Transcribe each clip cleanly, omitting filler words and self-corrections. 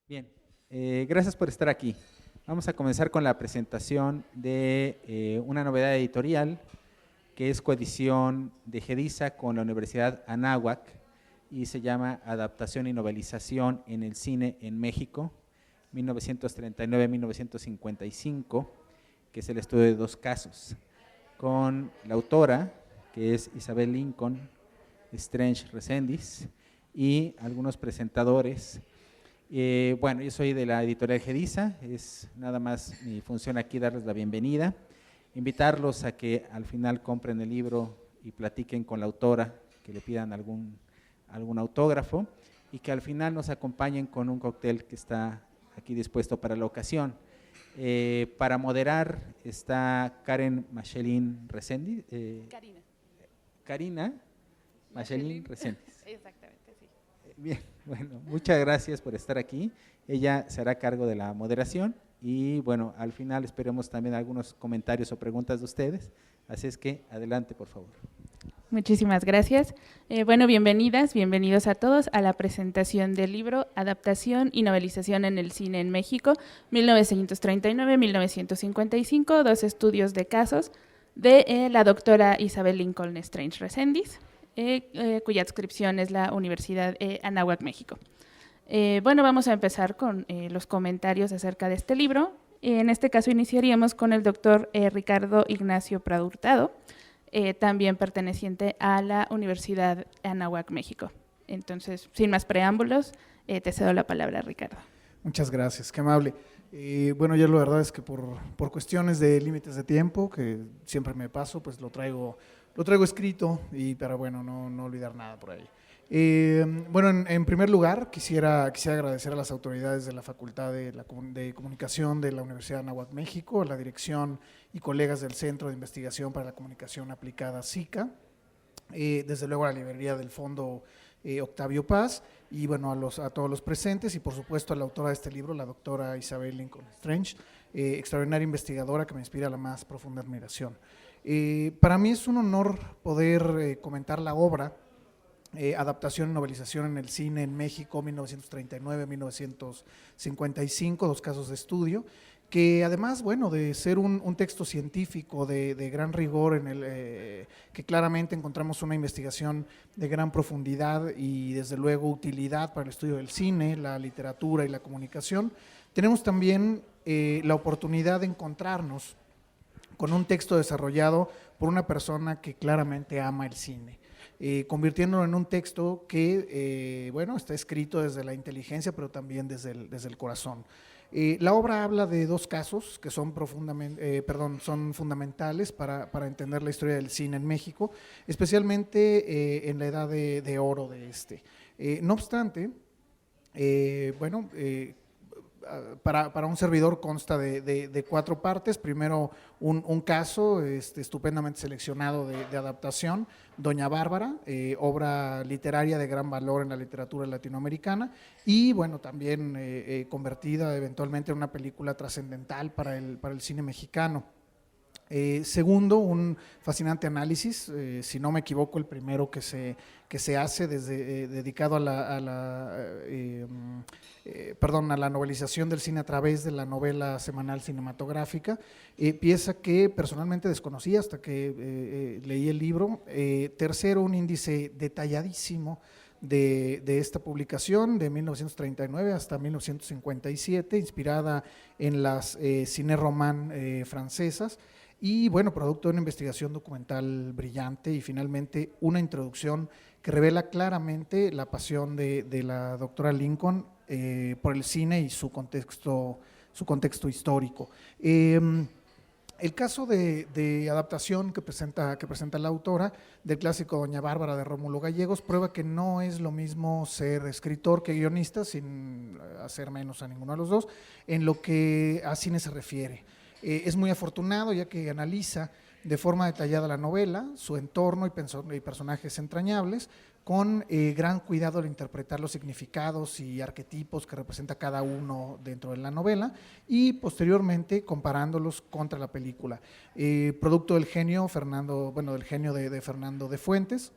Bien, gracias por estar aquí. Vamos a comenzar con la presentación de una novedad editorial que es coedición de GEDISA con la Universidad Anáhuac y se llama Adaptación y novelización en el cine en México, 1939-1955, que es el estudio de dos casos, con la autora, que es Isabel Lincoln Strange Reséndiz, y algunos presentadores. Bueno, yo soy de la editorial GEDISA, es nada más mi función aquí darles la bienvenida, invitarlos a que al final compren el libro y platiquen con la autora, que le pidan algún autógrafo y que al final nos acompañen con un cóctel que está aquí dispuesto para la ocasión. Para moderar está Karen Machelin Reséndiz. Karina Machelin Reséndiz. Exactamente, sí. Bien, bueno, muchas gracias por estar aquí. Ella se hará cargo de la moderación y bueno, al final esperemos también algunos comentarios o preguntas de ustedes. Así es que adelante, por favor. Muchísimas gracias. Bueno, bienvenidas, bienvenidos a todos a la presentación del libro Adaptación y novelización en el cine en México, 1939-1955, dos estudios de casos de la doctora Isabel Lincoln Strange Reséndiz, cuya adscripción es la Universidad Anáhuac, México. Bueno, vamos a empezar con los comentarios acerca de este libro. En este caso iniciaríamos con el doctor Ricardo Ignacio Prado Hurtado, también perteneciente a la Universidad Anáhuac, México. Entonces, sin más preámbulos, te cedo la palabra, Ricardo. Muchas gracias, qué amable. Bueno, yo la verdad es que por cuestiones de límites de tiempo, que siempre me paso, pues lo traigo escrito y para bueno, no olvidar nada por ahí. Bueno, en primer lugar, quisiera agradecer a las autoridades de la Facultad de Comunicación de la Universidad de Anáhuac, México, a la dirección y colegas del Centro de Investigación para la Comunicación Aplicada, SICA, desde luego a la librería del Fondo Octavio Paz, y bueno, a todos los presentes, y por supuesto a la autora de este libro, la doctora Isabel Lincoln Strange, extraordinaria investigadora que me inspira la más profunda admiración. Para mí es un honor poder comentar la obra Adaptación y novelización en el cine en México, 1939-1955, dos casos de estudio, que además, bueno, de ser un texto científico de gran rigor, que claramente encontramos una investigación de gran profundidad y desde luego utilidad para el estudio del cine, la literatura y la comunicación, tenemos también la oportunidad de encontrarnos con un texto desarrollado por una persona que claramente ama el cine. Convirtiéndolo en un texto que, bueno, está escrito desde la inteligencia, pero también desde el corazón. La obra habla de dos casos que son fundamentales para entender la historia del cine en México, especialmente en la edad de oro de este. No obstante, bueno, para un servidor consta de cuatro partes. Primero, un caso estupendamente seleccionado de adaptación, Doña Bárbara, obra literaria de gran valor en la literatura latinoamericana y bueno, también convertida eventualmente en una película trascendental para el cine mexicano. Segundo, un fascinante análisis, si no me equivoco, el primero que se hace dedicado a la novelización del cine a través de la novela semanal cinematográfica, pieza que personalmente desconocía hasta que leí el libro. Tercero, un índice detalladísimo de esta publicación de 1939 hasta 1957, inspirada en las ciné-román francesas. Y bueno, producto de una investigación documental brillante y finalmente una introducción que revela claramente la pasión de la doctora Lincoln por el cine y su contexto histórico. El caso de adaptación que presenta la autora del clásico Doña Bárbara de Rómulo Gallegos prueba que no es lo mismo ser escritor que guionista, sin hacer menos a ninguno de los dos, en lo que a cine se refiere. Es muy afortunado ya que analiza de forma detallada la novela, su entorno y personajes entrañables, con gran cuidado al interpretar los significados y arquetipos que representa cada uno dentro de la novela y posteriormente comparándolos contra la película. Producto del genio de Fernando de Fuentes,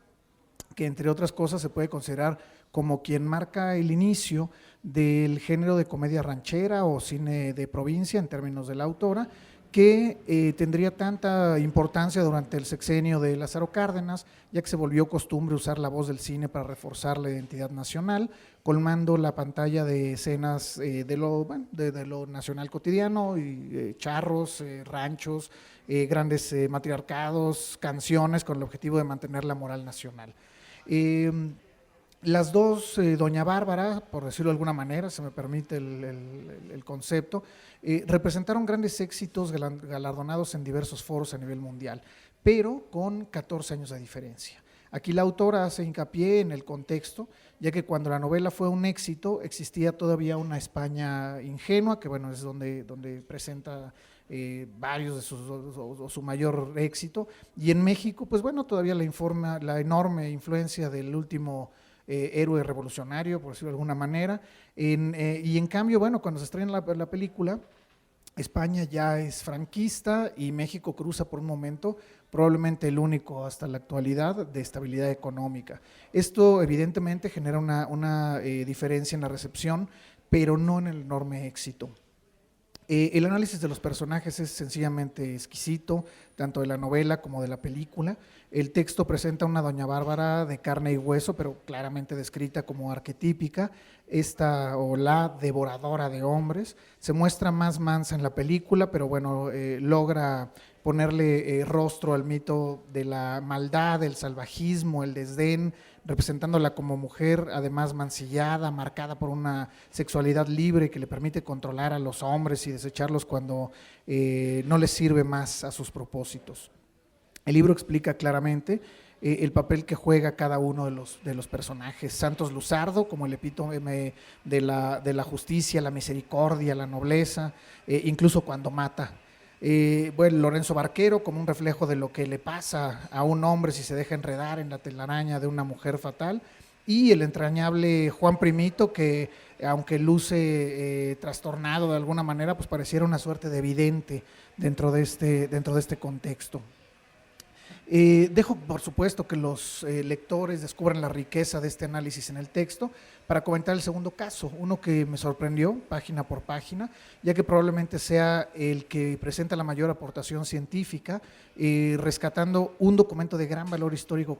que entre otras cosas se puede considerar como quien marca el inicio del género de comedia ranchera o cine de provincia en términos de la autora, que tendría tanta importancia durante el sexenio de Lázaro Cárdenas, ya que se volvió costumbre usar la voz del cine para reforzar la identidad nacional, colmando la pantalla de escenas de lo nacional cotidiano, y, charros, ranchos, grandes matriarcados, canciones con el objetivo de mantener la moral nacional. Las dos, Doña Bárbara, por decirlo de alguna manera, se me permite el concepto, representaron grandes éxitos galardonados en diversos foros a nivel mundial, pero con 14 años de diferencia. Aquí la autora hace hincapié en el contexto, ya que cuando la novela fue un éxito, existía todavía una España ingenua, que bueno, es donde presenta varios de su mayor éxito, y en México, pues bueno, todavía la enorme influencia del último héroe revolucionario, por decirlo de alguna manera, y en cambio, bueno, cuando se estrena la película, España ya es franquista y México cruza por un momento, probablemente el único hasta la actualidad, de estabilidad económica. Esto evidentemente genera una diferencia en la recepción, pero no en el enorme éxito. El análisis de los personajes es sencillamente exquisito, tanto de la novela como de la película. El texto presenta una Doña Bárbara de carne y hueso, pero claramente descrita como arquetípica, esta o la devoradora de hombres. Se muestra más mansa en la película, pero bueno, logra ponerle rostro al mito de la maldad, el salvajismo, el desdén, representándola como mujer, además mancillada, marcada por una sexualidad libre que le permite controlar a los hombres y desecharlos cuando no les sirve más a sus propósitos. El libro explica claramente el papel que juega cada uno de los personajes. Santos Luzardo como el epítome de la justicia, la misericordia, la nobleza, incluso cuando mata. Bueno, Lorenzo Barquero como un reflejo de lo que le pasa a un hombre si se deja enredar en la telaraña de una mujer fatal, y el entrañable Juan Primito, que aunque luce trastornado de alguna manera, pues pareciera una suerte de vidente dentro de este contexto. Dejo por supuesto que los lectores descubran la riqueza de este análisis en el texto para comentar el segundo caso, uno que me sorprendió página por página, ya que probablemente sea el que presenta la mayor aportación científica, rescatando un documento de gran valor histórico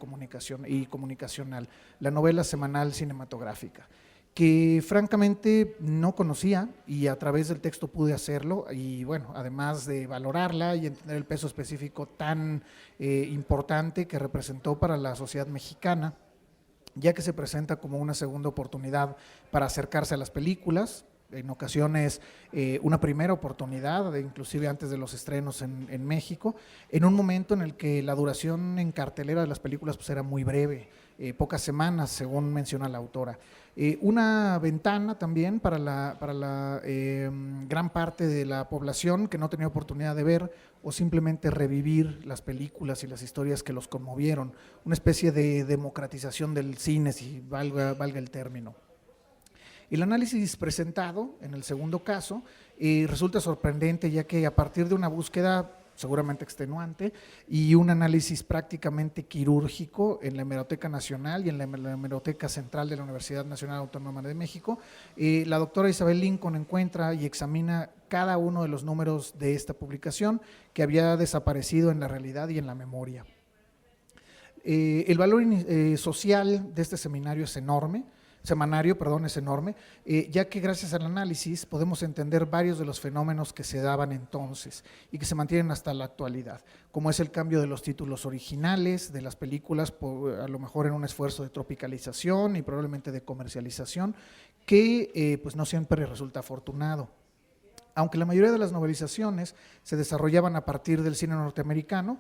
y comunicacional, la novela semanal cinematográfica, que francamente no conocía y a través del texto pude hacerlo, y bueno, además de valorarla y entender el peso específico tan importante que representó para la sociedad mexicana, ya que se presenta como una segunda oportunidad para acercarse a las películas, en ocasiones una primera oportunidad, inclusive antes de los estrenos en México, en un momento en el que la duración en cartelera de las películas pues era muy breve, pocas semanas, según menciona la autora. Una ventana también para la gran parte de la población que no tenía oportunidad de ver o simplemente revivir las películas y las historias que los conmovieron, una especie de democratización del cine, si valga el término. El análisis presentado en el segundo caso resulta sorprendente, ya que a partir de una búsqueda seguramente extenuante y un análisis prácticamente quirúrgico en la Hemeroteca Nacional y en la Hemeroteca Central de la Universidad Nacional Autónoma de México, la doctora Isabel Lincoln encuentra y examina cada uno de los números de esta publicación que había desaparecido en la realidad y en la memoria. El valor social de este semanario es enorme, ya que gracias al análisis podemos entender varios de los fenómenos que se daban entonces y que se mantienen hasta la actualidad, como es el cambio de los títulos originales de las películas, a lo mejor en un esfuerzo de tropicalización y probablemente de comercialización, que pues no siempre resulta afortunado. Aunque la mayoría de las novelizaciones se desarrollaban a partir del cine norteamericano,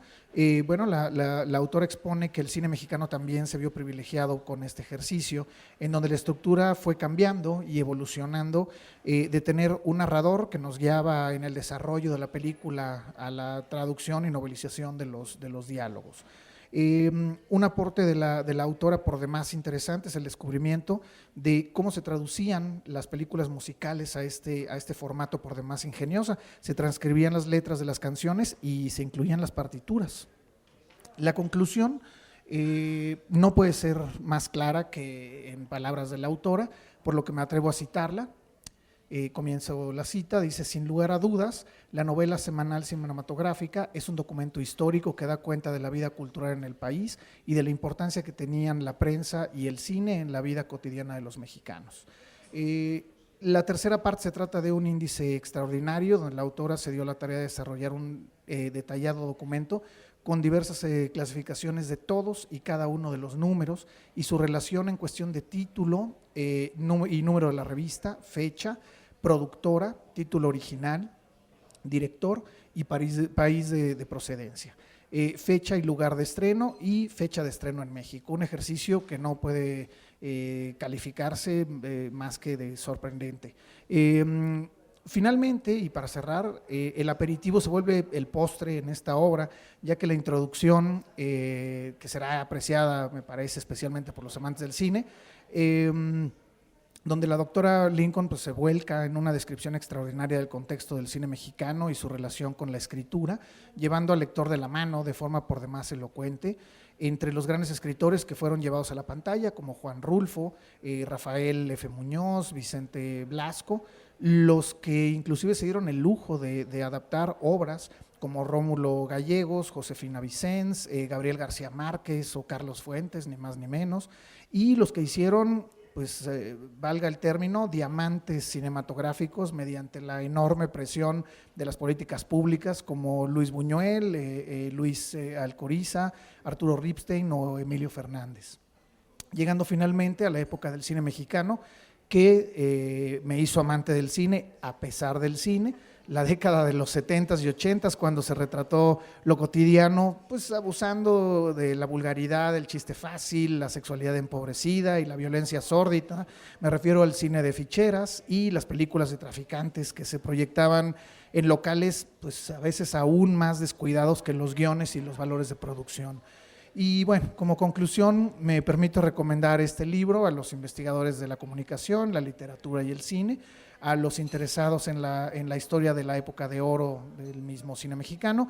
bueno, la autora expone que el cine mexicano también se vio privilegiado con este ejercicio, en donde la estructura fue cambiando y evolucionando, de tener un narrador que nos guiaba en el desarrollo de la película a la traducción y novelización de los diálogos. Un aporte de la autora por demás interesante es el descubrimiento de cómo se traducían las películas musicales a este formato por demás ingeniosa. Se transcribían las letras de las canciones y se incluían las partituras. La conclusión No puede ser más clara que en palabras de la autora, por lo que me atrevo a citarla. Comienzo la cita, dice: sin lugar a dudas, la novela semanal cinematográfica es un documento histórico que da cuenta de la vida cultural en el país y de la importancia que tenían la prensa y el cine en la vida cotidiana de los mexicanos. La tercera parte se trata de un índice extraordinario, donde la autora se dio la tarea de desarrollar un detallado documento con diversas clasificaciones de todos y cada uno de los números y su relación en cuestión de título y número de la revista, fecha, productora, título original, director y país de procedencia, fecha y lugar de estreno y fecha de estreno en México. Un ejercicio que no puede calificarse más que de sorprendente. Finalmente, y para cerrar, el aperitivo se vuelve el postre en esta obra, ya que la introducción, que será apreciada, me parece, especialmente por los amantes del cine, donde la doctora Lincoln pues, se vuelca en una descripción extraordinaria del contexto del cine mexicano y su relación con la escritura, llevando al lector de la mano de forma por demás elocuente, entre los grandes escritores que fueron llevados a la pantalla, como Juan Rulfo, Rafael F. Muñoz, Vicente Blasco, los que inclusive se dieron el lujo de adaptar obras como Rómulo Gallegos, Josefina Vicens, Gabriel García Márquez o Carlos Fuentes, ni más ni menos, y los que hicieron, pues valga el término, diamantes cinematográficos mediante la enorme presión de las políticas públicas como Luis Buñuel, Luis Alcoriza, Arturo Ripstein o Emilio Fernández. Llegando finalmente a la época del cine mexicano, que me hizo amante del cine a pesar del cine, la década de los 70s y 80s, cuando se retrató lo cotidiano, pues abusando de la vulgaridad, el chiste fácil, la sexualidad empobrecida y la violencia sórdida. Me refiero al cine de ficheras y las películas de traficantes que se proyectaban en locales pues a veces aún más descuidados que los guiones y los valores de producción. Y bueno, como conclusión, me permito recomendar este libro a los investigadores de la comunicación, la literatura y el cine, a los interesados en la historia de la época de oro del mismo cine mexicano,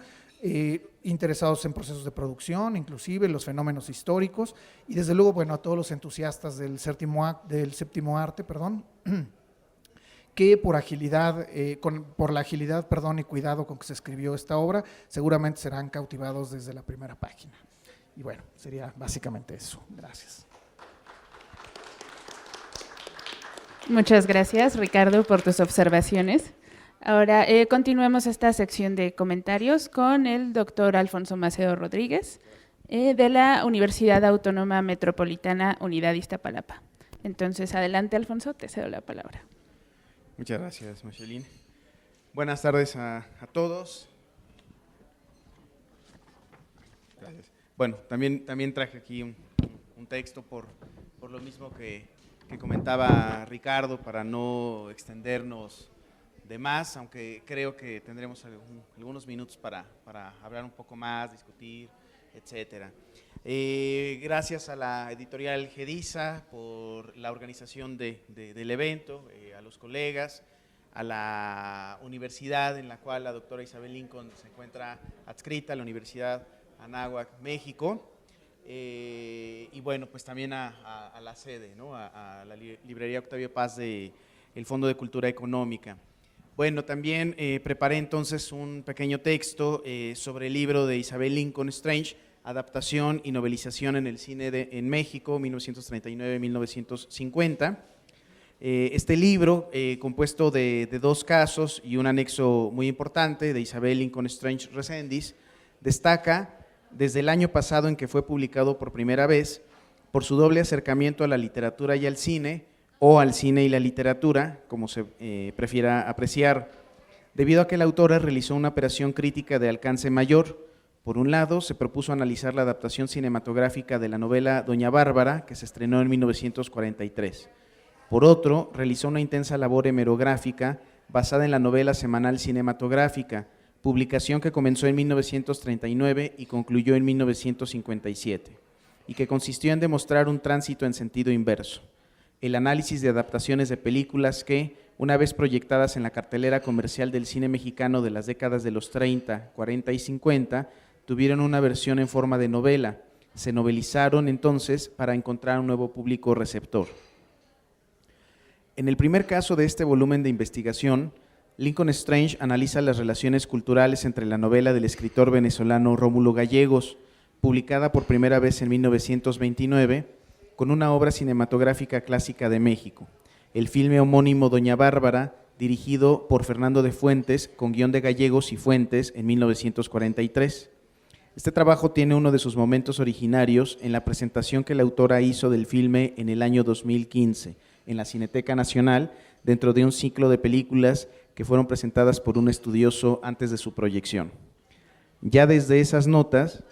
interesados en procesos de producción, inclusive los fenómenos históricos, y desde luego, bueno, a todos los entusiastas del séptimo arte, que por la agilidad y cuidado con que se escribió esta obra, seguramente serán cautivados desde la primera página. Y bueno, sería básicamente eso. Gracias. Muchas gracias, Ricardo, por tus observaciones. Ahora continuemos esta sección de comentarios con el doctor Alfonso Macedo Rodríguez, de la Universidad Autónoma Metropolitana Unidad Iztapalapa. Entonces, adelante, Alfonso, te cedo la palabra. Muchas gracias, Micheline. Buenas tardes a todos. Gracias. Bueno, también traje aquí un texto por lo mismo que comentaba Ricardo, para no extendernos de más, aunque creo que tendremos algunos minutos para hablar un poco más, discutir, etcétera. Gracias a la editorial Gediza por la organización del evento, a los colegas, a la universidad en la cual la doctora Isabel Lincoln se encuentra adscrita, la Universidad Anáhuac, México, y bueno, pues también a la sede, ¿no? a la librería Octavio Paz del Fondo de Cultura Económica. Bueno, también preparé entonces un pequeño texto sobre el libro de Isabel Lincoln Strange, Adaptación y novelización en el cine en México, 1939-1950. Este libro, compuesto de 2 casos y un anexo muy importante de Isabel Lincoln Strange Reséndiz, destaca desde el año pasado en que fue publicado por primera vez, por su doble acercamiento a la literatura y al cine, o al cine y la literatura, como se prefiera apreciar, debido a que la autora realizó una operación crítica de alcance mayor. Por un lado, se propuso analizar la adaptación cinematográfica de la novela Doña Bárbara, que se estrenó en 1943. Por otro, realizó una intensa labor hemerográfica basada en la novela semanal cinematográfica, publicación que comenzó en 1939 y concluyó en 1957, y que consistió en demostrar un tránsito en sentido inverso. El análisis de adaptaciones de películas que, una vez proyectadas en la cartelera comercial del cine mexicano de las décadas de los 30, 40 y 50, tuvieron una versión en forma de novela, se novelizaron entonces para encontrar un nuevo público receptor. En el primer caso de este volumen de investigación, Lincoln Strange analiza las relaciones culturales entre la novela del escritor venezolano Rómulo Gallegos, publicada por primera vez en 1929, con una obra cinematográfica clásica de México, el filme homónimo Doña Bárbara, dirigido por Fernando de Fuentes, con guión de Gallegos y Fuentes en 1943. Este trabajo tiene uno de sus momentos originarios en la presentación que la autora hizo del filme en el año 2015, en la Cineteca Nacional, dentro de un ciclo de películas que fueron presentadas por un estudioso antes de su proyección. Ya desde esas notas,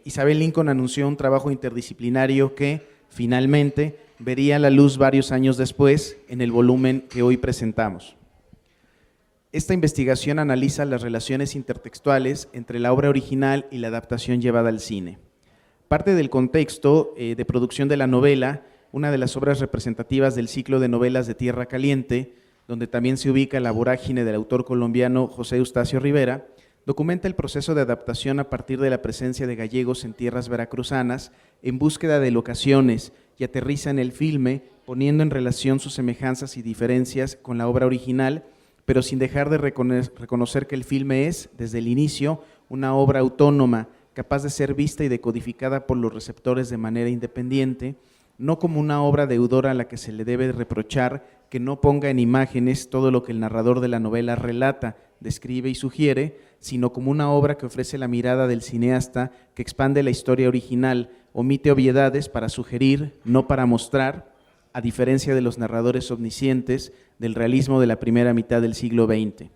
Isabel Lincoln anunció un trabajo interdisciplinario que, finalmente, vería la luz varios años después en el volumen que hoy presentamos. Esta investigación analiza las relaciones intertextuales entre la obra original y la adaptación llevada al cine. Parte del contexto de producción de la novela, una de las obras representativas del ciclo de novelas de Tierra Caliente, donde también se ubica La vorágine del autor colombiano José Eustacio Rivera, documenta el proceso de adaptación a partir de la presencia de gallegos en tierras veracruzanas en búsqueda de locaciones y aterriza en el filme poniendo en relación sus semejanzas y diferencias con la obra original, pero sin dejar de reconocer que el filme es, desde el inicio, una obra autónoma, capaz de ser vista y decodificada por los receptores de manera independiente, no como una obra deudora a la que se le debe reprochar que no ponga en imágenes todo lo que el narrador de la novela relata, describe y sugiere, sino como una obra que ofrece la mirada del cineasta, que expande la historia original, omite obviedades para sugerir, no para mostrar, a diferencia de los narradores omniscientes del realismo de la primera mitad del siglo XX,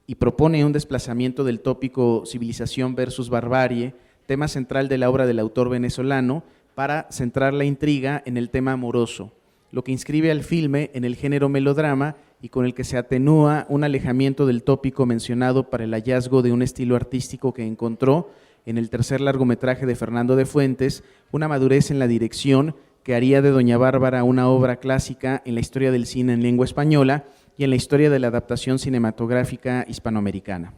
y propone un desplazamiento del tópico civilización versus barbarie, tema central de la obra del autor venezolano, para centrar la intriga en el tema amoroso, lo que inscribe al filme en el género melodrama y con el que se atenúa un alejamiento del tópico mencionado para el hallazgo de un estilo artístico que encontró en el tercer largometraje de Fernando de Fuentes, una madurez en la dirección que haría de Doña Bárbara una obra clásica en la historia del cine en lengua española y en la historia de la adaptación cinematográfica hispanoamericana.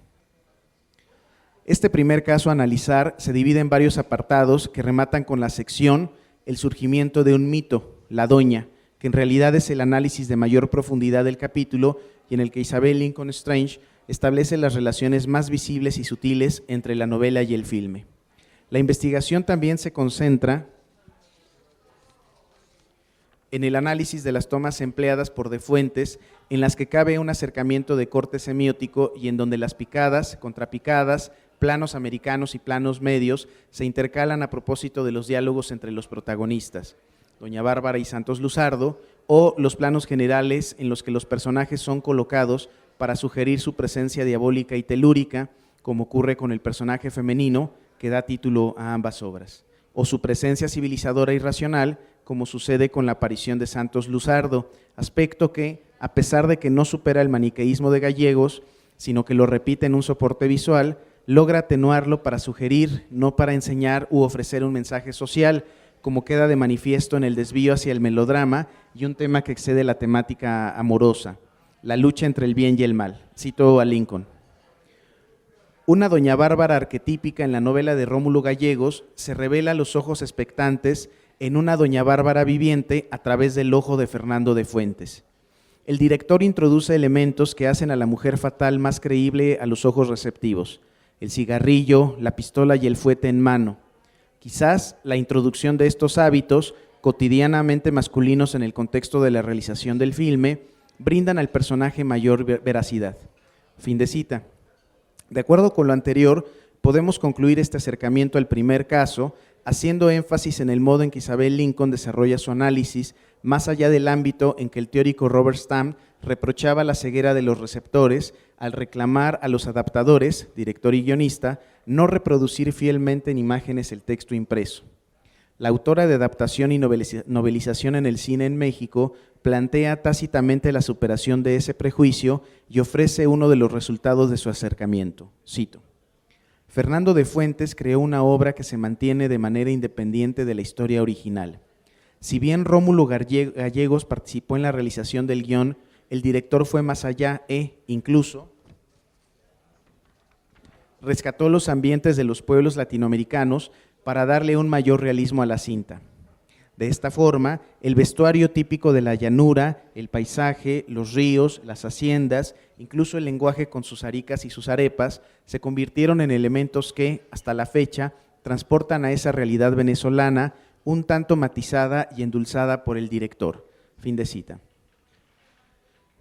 Este primer caso a analizar se divide en varios apartados que rematan con la sección El surgimiento de un mito, la doña, que en realidad es el análisis de mayor profundidad del capítulo y en el que Isabel Lincoln Strange establece las relaciones más visibles y sutiles entre la novela y el filme. La investigación también se concentra en el análisis de las tomas empleadas por De Fuentes, en las que cabe un acercamiento de corte semiótico y en donde las picadas, contrapicadas, planos americanos y planos medios se intercalan a propósito de los diálogos entre los protagonistas, Doña Bárbara y Santos Luzardo, o los planos generales en los que los personajes son colocados para sugerir su presencia diabólica y telúrica, como ocurre con el personaje femenino que da título a ambas obras, o su presencia civilizadora y racional, como sucede con la aparición de Santos Luzardo, aspecto que, a pesar de que no supera el maniqueísmo de Gallegos, sino que lo repite en un soporte visual, logra atenuarlo para sugerir, no para enseñar u ofrecer un mensaje social, como queda de manifiesto en el desvío hacia el melodrama y un tema que excede la temática amorosa, la lucha entre el bien y el mal. Cito a Lincoln. Una Doña Bárbara arquetípica en la novela de Rómulo Gallegos se revela a los ojos expectantes en una Doña Bárbara viviente a través del ojo de Fernando de Fuentes. El director introduce elementos que hacen a la mujer fatal más creíble a los ojos receptivos: el cigarrillo, la pistola y el fuete en mano. Quizás la introducción de estos hábitos, cotidianamente masculinos en el contexto de la realización del filme, brindan al personaje mayor veracidad. Fin de cita. De acuerdo con lo anterior, podemos concluir este acercamiento al primer caso, haciendo énfasis en el modo en que Isabel Lincoln desarrolla su análisis, más allá del ámbito en que el teórico Robert Stam reprochaba la ceguera de los receptores al reclamar a los adaptadores, director y guionista, no reproducir fielmente en imágenes el texto impreso. La autora de adaptación y novelización en el cine en México plantea tácitamente la superación de ese prejuicio y ofrece uno de los resultados de su acercamiento. Cito: Fernando de Fuentes creó una obra que se mantiene de manera independiente de la historia original. Si bien Rómulo Gallegos participó en la realización del guión, el director fue más allá e, incluso, rescató los ambientes de los pueblos latinoamericanos para darle un mayor realismo a la cinta. De esta forma, el vestuario típico de la llanura, el paisaje, los ríos, las haciendas, incluso el lenguaje con sus aricas y sus arepas, se convirtieron en elementos que, hasta la fecha, transportan a esa realidad venezolana un tanto matizada y endulzada por el director. Fin de cita.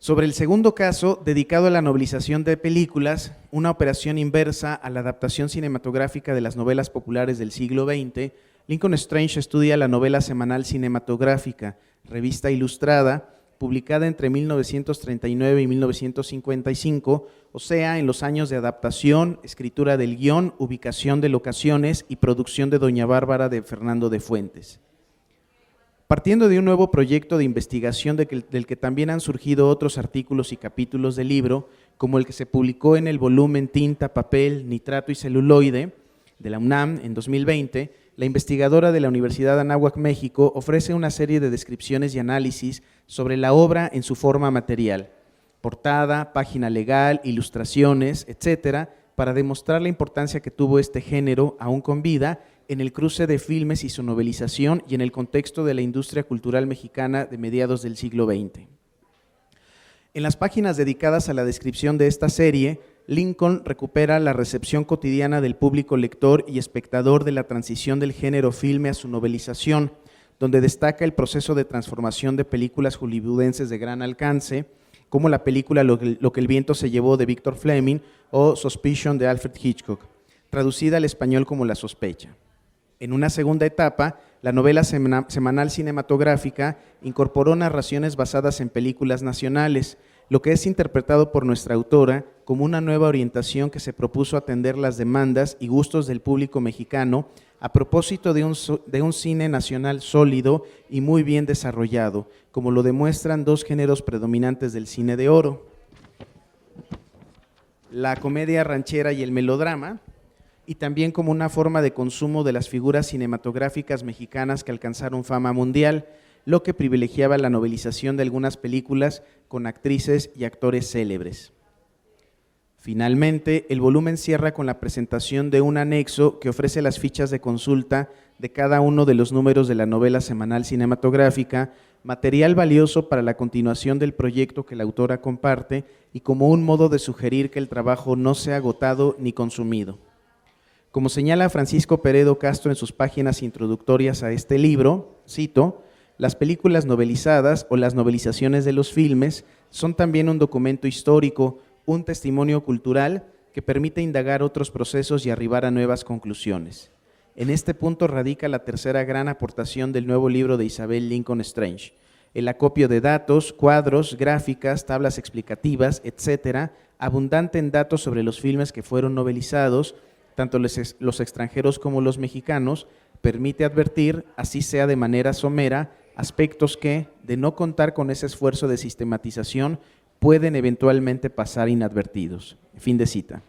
Sobre el segundo caso, dedicado a la novelización de películas, una operación inversa a la adaptación cinematográfica de las novelas populares del siglo XX, Lincoln Strange estudia la novela semanal cinematográfica, revista ilustrada, publicada entre 1939 y 1955, o sea, en los años de adaptación, escritura del guión, ubicación de locaciones y producción de Doña Bárbara de Fernando de Fuentes. Partiendo de un nuevo proyecto de investigación del que también han surgido otros artículos y capítulos del libro, como el que se publicó en el volumen Tinta, Papel, Nitrato y Celuloide de la UNAM en 2020, la investigadora de la Universidad de Anáhuac, México, ofrece una serie de descripciones y análisis sobre la obra en su forma material, portada, página legal, ilustraciones, etcétera, para demostrar la importancia que tuvo este género, aún con vida, en el cruce de filmes y su novelización y en el contexto de la industria cultural mexicana de mediados del siglo XX. En las páginas dedicadas a la descripción de esta serie, Lincoln recupera la recepción cotidiana del público lector y espectador de la transición del género filme a su novelización, donde destaca el proceso de transformación de películas hollywoodenses de gran alcance, como la película Lo que el viento se llevó de Victor Fleming o Suspicion de Alfred Hitchcock, traducida al español como La sospecha. En una segunda etapa, la novela semanal cinematográfica incorporó narraciones basadas en películas nacionales, lo que es interpretado por nuestra autora como una nueva orientación que se propuso atender las demandas y gustos del público mexicano a propósito de un cine nacional sólido y muy bien desarrollado, como lo demuestran dos géneros predominantes del cine de oro: la comedia ranchera y el melodrama, y también como una forma de consumo de las figuras cinematográficas mexicanas que alcanzaron fama mundial, lo que privilegiaba la novelización de algunas películas con actrices y actores célebres. Finalmente, el volumen cierra con la presentación de un anexo que ofrece las fichas de consulta de cada uno de los números de la novela semanal cinematográfica, material valioso para la continuación del proyecto que la autora comparte y como un modo de sugerir que el trabajo no sea agotado ni consumido. Como señala Francisco Peredo Castro en sus páginas introductorias a este libro, cito: las películas novelizadas o las novelizaciones de los filmes son también un documento histórico, un testimonio cultural que permite indagar otros procesos y arribar a nuevas conclusiones. En este punto radica la tercera gran aportación del nuevo libro de Isabel Lincoln Strange: el acopio de datos, cuadros, gráficas, tablas explicativas, etcétera, abundante en datos sobre los filmes que fueron novelizados, tanto los extranjeros como los mexicanos, permite advertir, así sea de manera somera, aspectos que, de no contar con ese esfuerzo de sistematización, pueden eventualmente pasar inadvertidos. Fin de cita.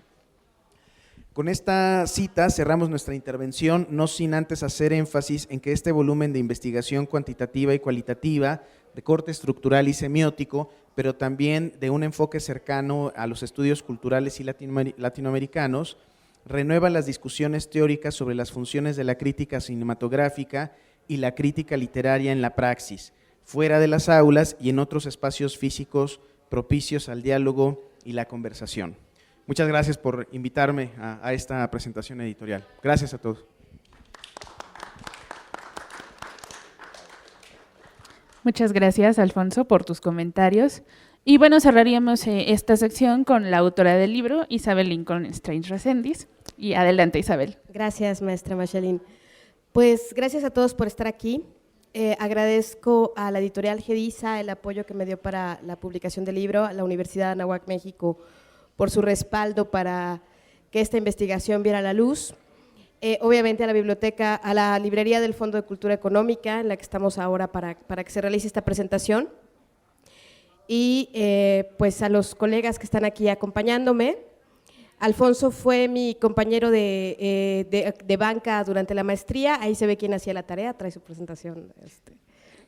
Con esta cita cerramos nuestra intervención, no sin antes hacer énfasis en que este volumen de investigación cuantitativa y cualitativa, de corte estructural y semiótico, pero también de un enfoque cercano a los estudios culturales y latinoamericanos, renueva las discusiones teóricas sobre las funciones de la crítica cinematográfica y la crítica literaria en la praxis, fuera de las aulas y en otros espacios físicos propicios al diálogo y la conversación. Muchas gracias por invitarme a esta presentación editorial. Gracias a todos. Muchas gracias, Alfonso, por tus comentarios. Y bueno, cerraríamos esta sección con la autora del libro, Isabel Lincoln Strange Reséndiz. Y adelante, Isabel. Gracias, maestra Machelin. Pues gracias a todos por estar aquí. Agradezco a la editorial Gedisa el apoyo que me dio para la publicación del libro, a la Universidad de Anáhuac, México, por su respaldo para que esta investigación viera la luz. Obviamente a la biblioteca, a la librería del Fondo de Cultura Económica, en la que estamos ahora para que se realice esta presentación. Y pues a los colegas que están aquí acompañándome. Alfonso fue mi compañero de banca durante la maestría, ahí se ve quién hacía la tarea, trae su presentación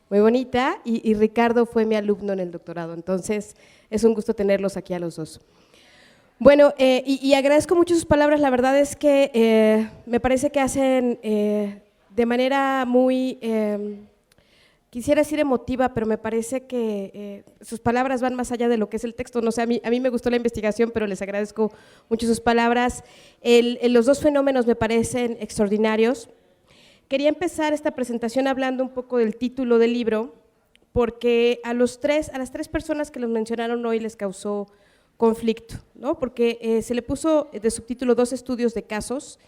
muy bonita, y Ricardo fue mi alumno en el doctorado, entonces es un gusto tenerlos aquí a los dos. Bueno, y agradezco mucho sus palabras. La verdad es que me parece que hacen de manera muy, quisiera decir emotiva, pero me parece que sus palabras van más allá de lo que es el texto. No sé, a mí me gustó la investigación, pero les agradezco mucho sus palabras. Los dos fenómenos me parecen extraordinarios. Quería empezar esta presentación hablando un poco del título del libro, porque a las tres personas que los mencionaron hoy les causó conflicto, ¿no? Porque se le puso de subtítulo 2 estudios de casos,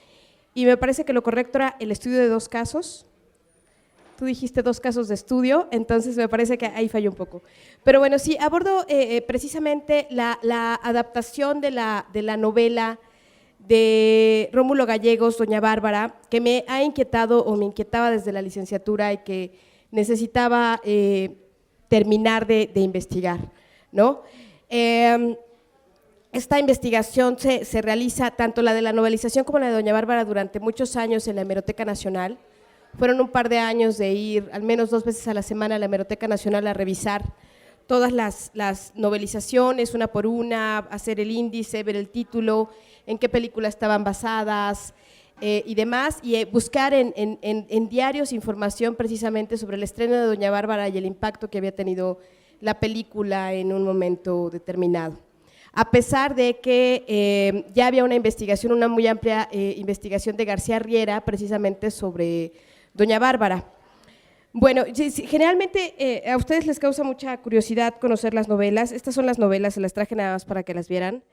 y me parece que lo correcto era el estudio de 2 casos. Tú dijiste 2 casos de estudio, entonces me parece que ahí falló un poco. Pero bueno, sí, abordo precisamente la adaptación de la novela de Rómulo Gallegos, Doña Bárbara, que me ha inquietado o me inquietaba desde la licenciatura y que necesitaba terminar de investigar, ¿no? Esta investigación se realiza, tanto la de la novelización como la de Doña Bárbara, durante muchos años en la Hemeroteca Nacional. Fueron un par de años de ir al menos 2 veces a la semana a la Hemeroteca Nacional a revisar todas las novelizaciones, una por una, hacer el índice, ver el título, en qué película estaban basadas y demás, y buscar en diarios información precisamente sobre el estreno de Doña Bárbara y el impacto que había tenido la película en un momento determinado. A pesar de que ya había una investigación, una muy amplia investigación de García Riera precisamente sobre Doña Bárbara. Bueno, generalmente a ustedes les causa mucha curiosidad conocer las novelas. Estas son las novelas, se las traje nada más para que las vieran.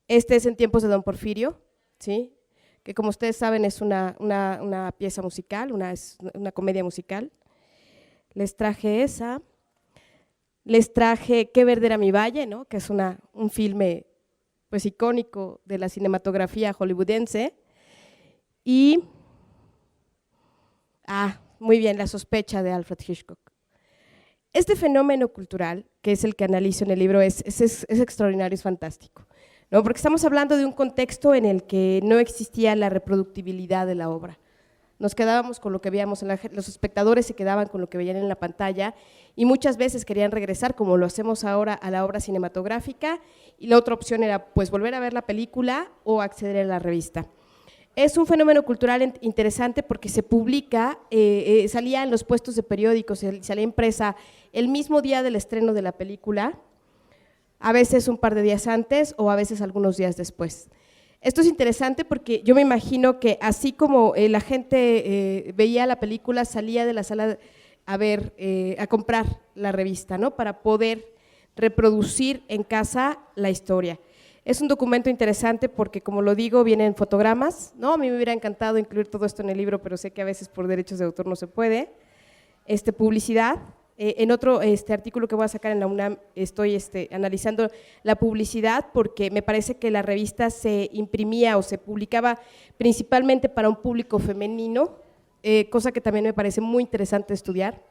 Este es En tiempos de Don Porfirio, ¿sí? Que como ustedes saben es una pieza musical, es una comedia musical. Les traje esa. Les traje Qué verde era mi valle, ¿no? Que es un filme pues, icónico de la cinematografía hollywoodense. Y, muy bien, La sospecha de Alfred Hitchcock. Este fenómeno cultural, que es el que analizo en el libro, es extraordinario, es fantástico, ¿no? Porque estamos hablando de un contexto en el que no existía la reproductibilidad de la obra. Nos quedábamos con lo que veíamos, los espectadores se quedaban con lo que veían en la pantalla y muchas veces querían regresar, como lo hacemos ahora, a la obra cinematográfica, y la otra opción era pues volver a ver la película o acceder a la revista. Es un fenómeno cultural interesante porque se publica, salía en los puestos de periódicos, salía impresa el mismo día del estreno de la película, a veces un par de días antes o a veces algunos días después. Esto es interesante porque yo me imagino que así como la gente veía la película, salía de la sala a comprar la revista, ¿no? Para poder reproducir en casa la historia. Es un documento interesante porque, como lo digo, vienen fotogramas, ¿no? A mí me hubiera encantado incluir todo esto en el libro, pero sé que a veces por derechos de autor no se puede. Publicidad. En otro artículo que voy a sacar en la UNAM estoy analizando la publicidad porque me parece que la revista se imprimía o se publicaba principalmente para un público femenino, cosa que también me parece muy interesante estudiar.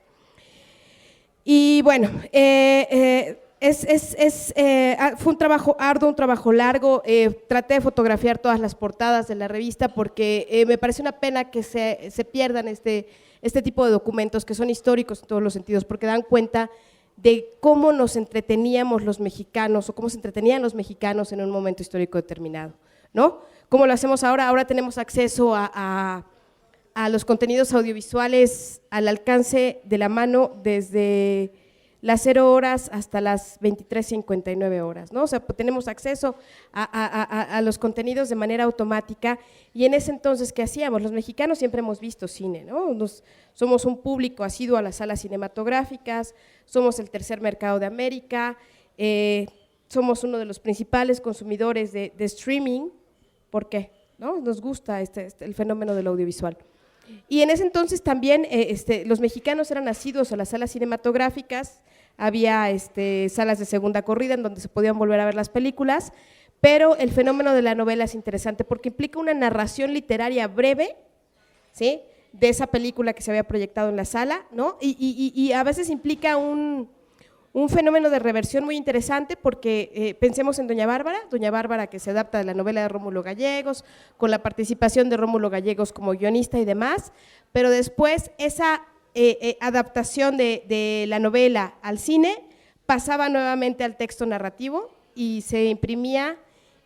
Y bueno, fue un trabajo arduo, un trabajo largo. Traté de fotografiar todas las portadas de la revista porque me parece una pena que se pierdan este tipo de documentos que son históricos en todos los sentidos, porque dan cuenta de cómo nos entreteníamos los mexicanos o cómo se entretenían los mexicanos en un momento histórico determinado, ¿no? ¿Cómo lo hacemos ahora? Ahora tenemos acceso a los contenidos audiovisuales al alcance de la mano desde las 0 horas hasta las 23:59 horas, ¿no? O sea, tenemos acceso a los contenidos de manera automática, y en ese entonces, ¿qué hacíamos? Los mexicanos siempre hemos visto cine, ¿no? Somos un público asiduo a las salas cinematográficas, somos el tercer mercado de América, somos uno de los principales consumidores de streaming. ¿Por qué? ¿No? Nos gusta el fenómeno del audiovisual. Y en ese entonces también los mexicanos eran asiduos a las salas cinematográficas, había salas de segunda corrida en donde se podían volver a ver las películas, pero el fenómeno de la novela es interesante porque implica una narración literaria breve, ¿sí?, de esa película que se había proyectado en la sala, ¿no? Y a veces implica un fenómeno de reversión muy interesante porque pensemos en Doña Bárbara que se adapta de la novela de Rómulo Gallegos, con la participación de Rómulo Gallegos como guionista y demás, pero después esa adaptación de la novela al cine pasaba nuevamente al texto narrativo y se imprimía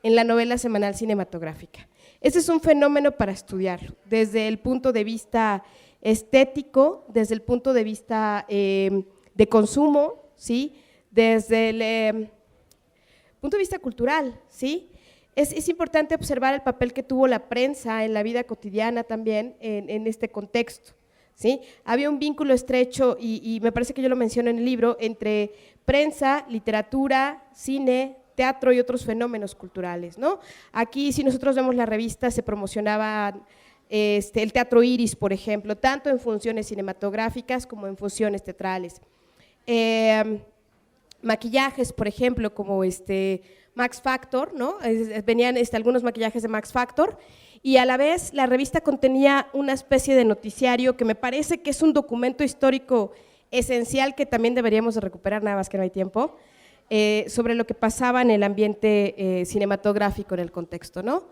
en la novela semanal cinematográfica. Ese es un fenómeno para estudiarlo, desde el punto de vista estético, desde el punto de vista de consumo, ¿sí? Desde el punto de vista cultural, ¿sí? Es importante observar el papel que tuvo la prensa en la vida cotidiana también en este contexto, ¿sí? Había un vínculo estrecho, y me parece que yo lo menciono en el libro, entre prensa, literatura, cine, teatro y otros fenómenos culturales, ¿no? Aquí, si nosotros vemos la revista, se promocionaba el Teatro Iris, por ejemplo, tanto en funciones cinematográficas como en funciones teatrales. Maquillajes, por ejemplo, como Max Factor, ¿no? Venían algunos maquillajes de Max Factor, y a la vez la revista contenía una especie de noticiario que me parece que es un documento histórico esencial que también deberíamos de recuperar, nada más que no hay tiempo, sobre lo que pasaba en el ambiente cinematográfico en el contexto, ¿no?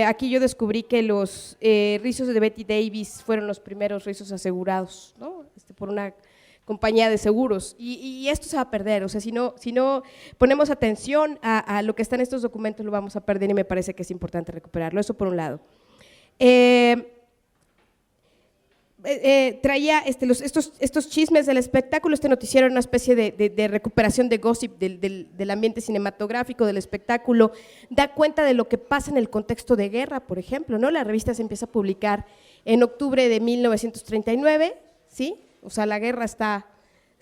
Aquí yo descubrí que los rizos de Betty Davis fueron los primeros rizos asegurados, ¿no? Por una compañía de seguros, y esto se va a perder, o sea, si no ponemos atención a lo que está en estos documentos, lo vamos a perder, y me parece que es importante recuperarlo. Eso por un lado. Traía estos chismes del espectáculo, este noticiero era una especie de recuperación de gossip del ambiente cinematográfico, del espectáculo, da cuenta de lo que pasa en el contexto de guerra, por ejemplo, ¿no? La revista se empieza a publicar en octubre de 1939, ¿sí? O sea, la guerra está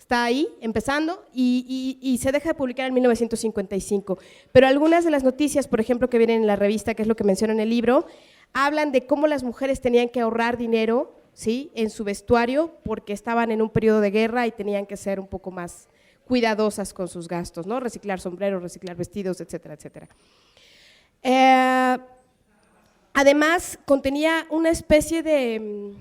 ahí, empezando, y se deja de publicar en 1955. Pero algunas de las noticias, por ejemplo, que vienen en la revista, que es lo que menciono en el libro, hablan de cómo las mujeres tenían que ahorrar dinero, ¿sí?, en su vestuario, porque estaban en un periodo de guerra y tenían que ser un poco más cuidadosas con sus gastos, ¿no? Reciclar sombreros, reciclar vestidos, etcétera, etcétera. Además, contenía una especie de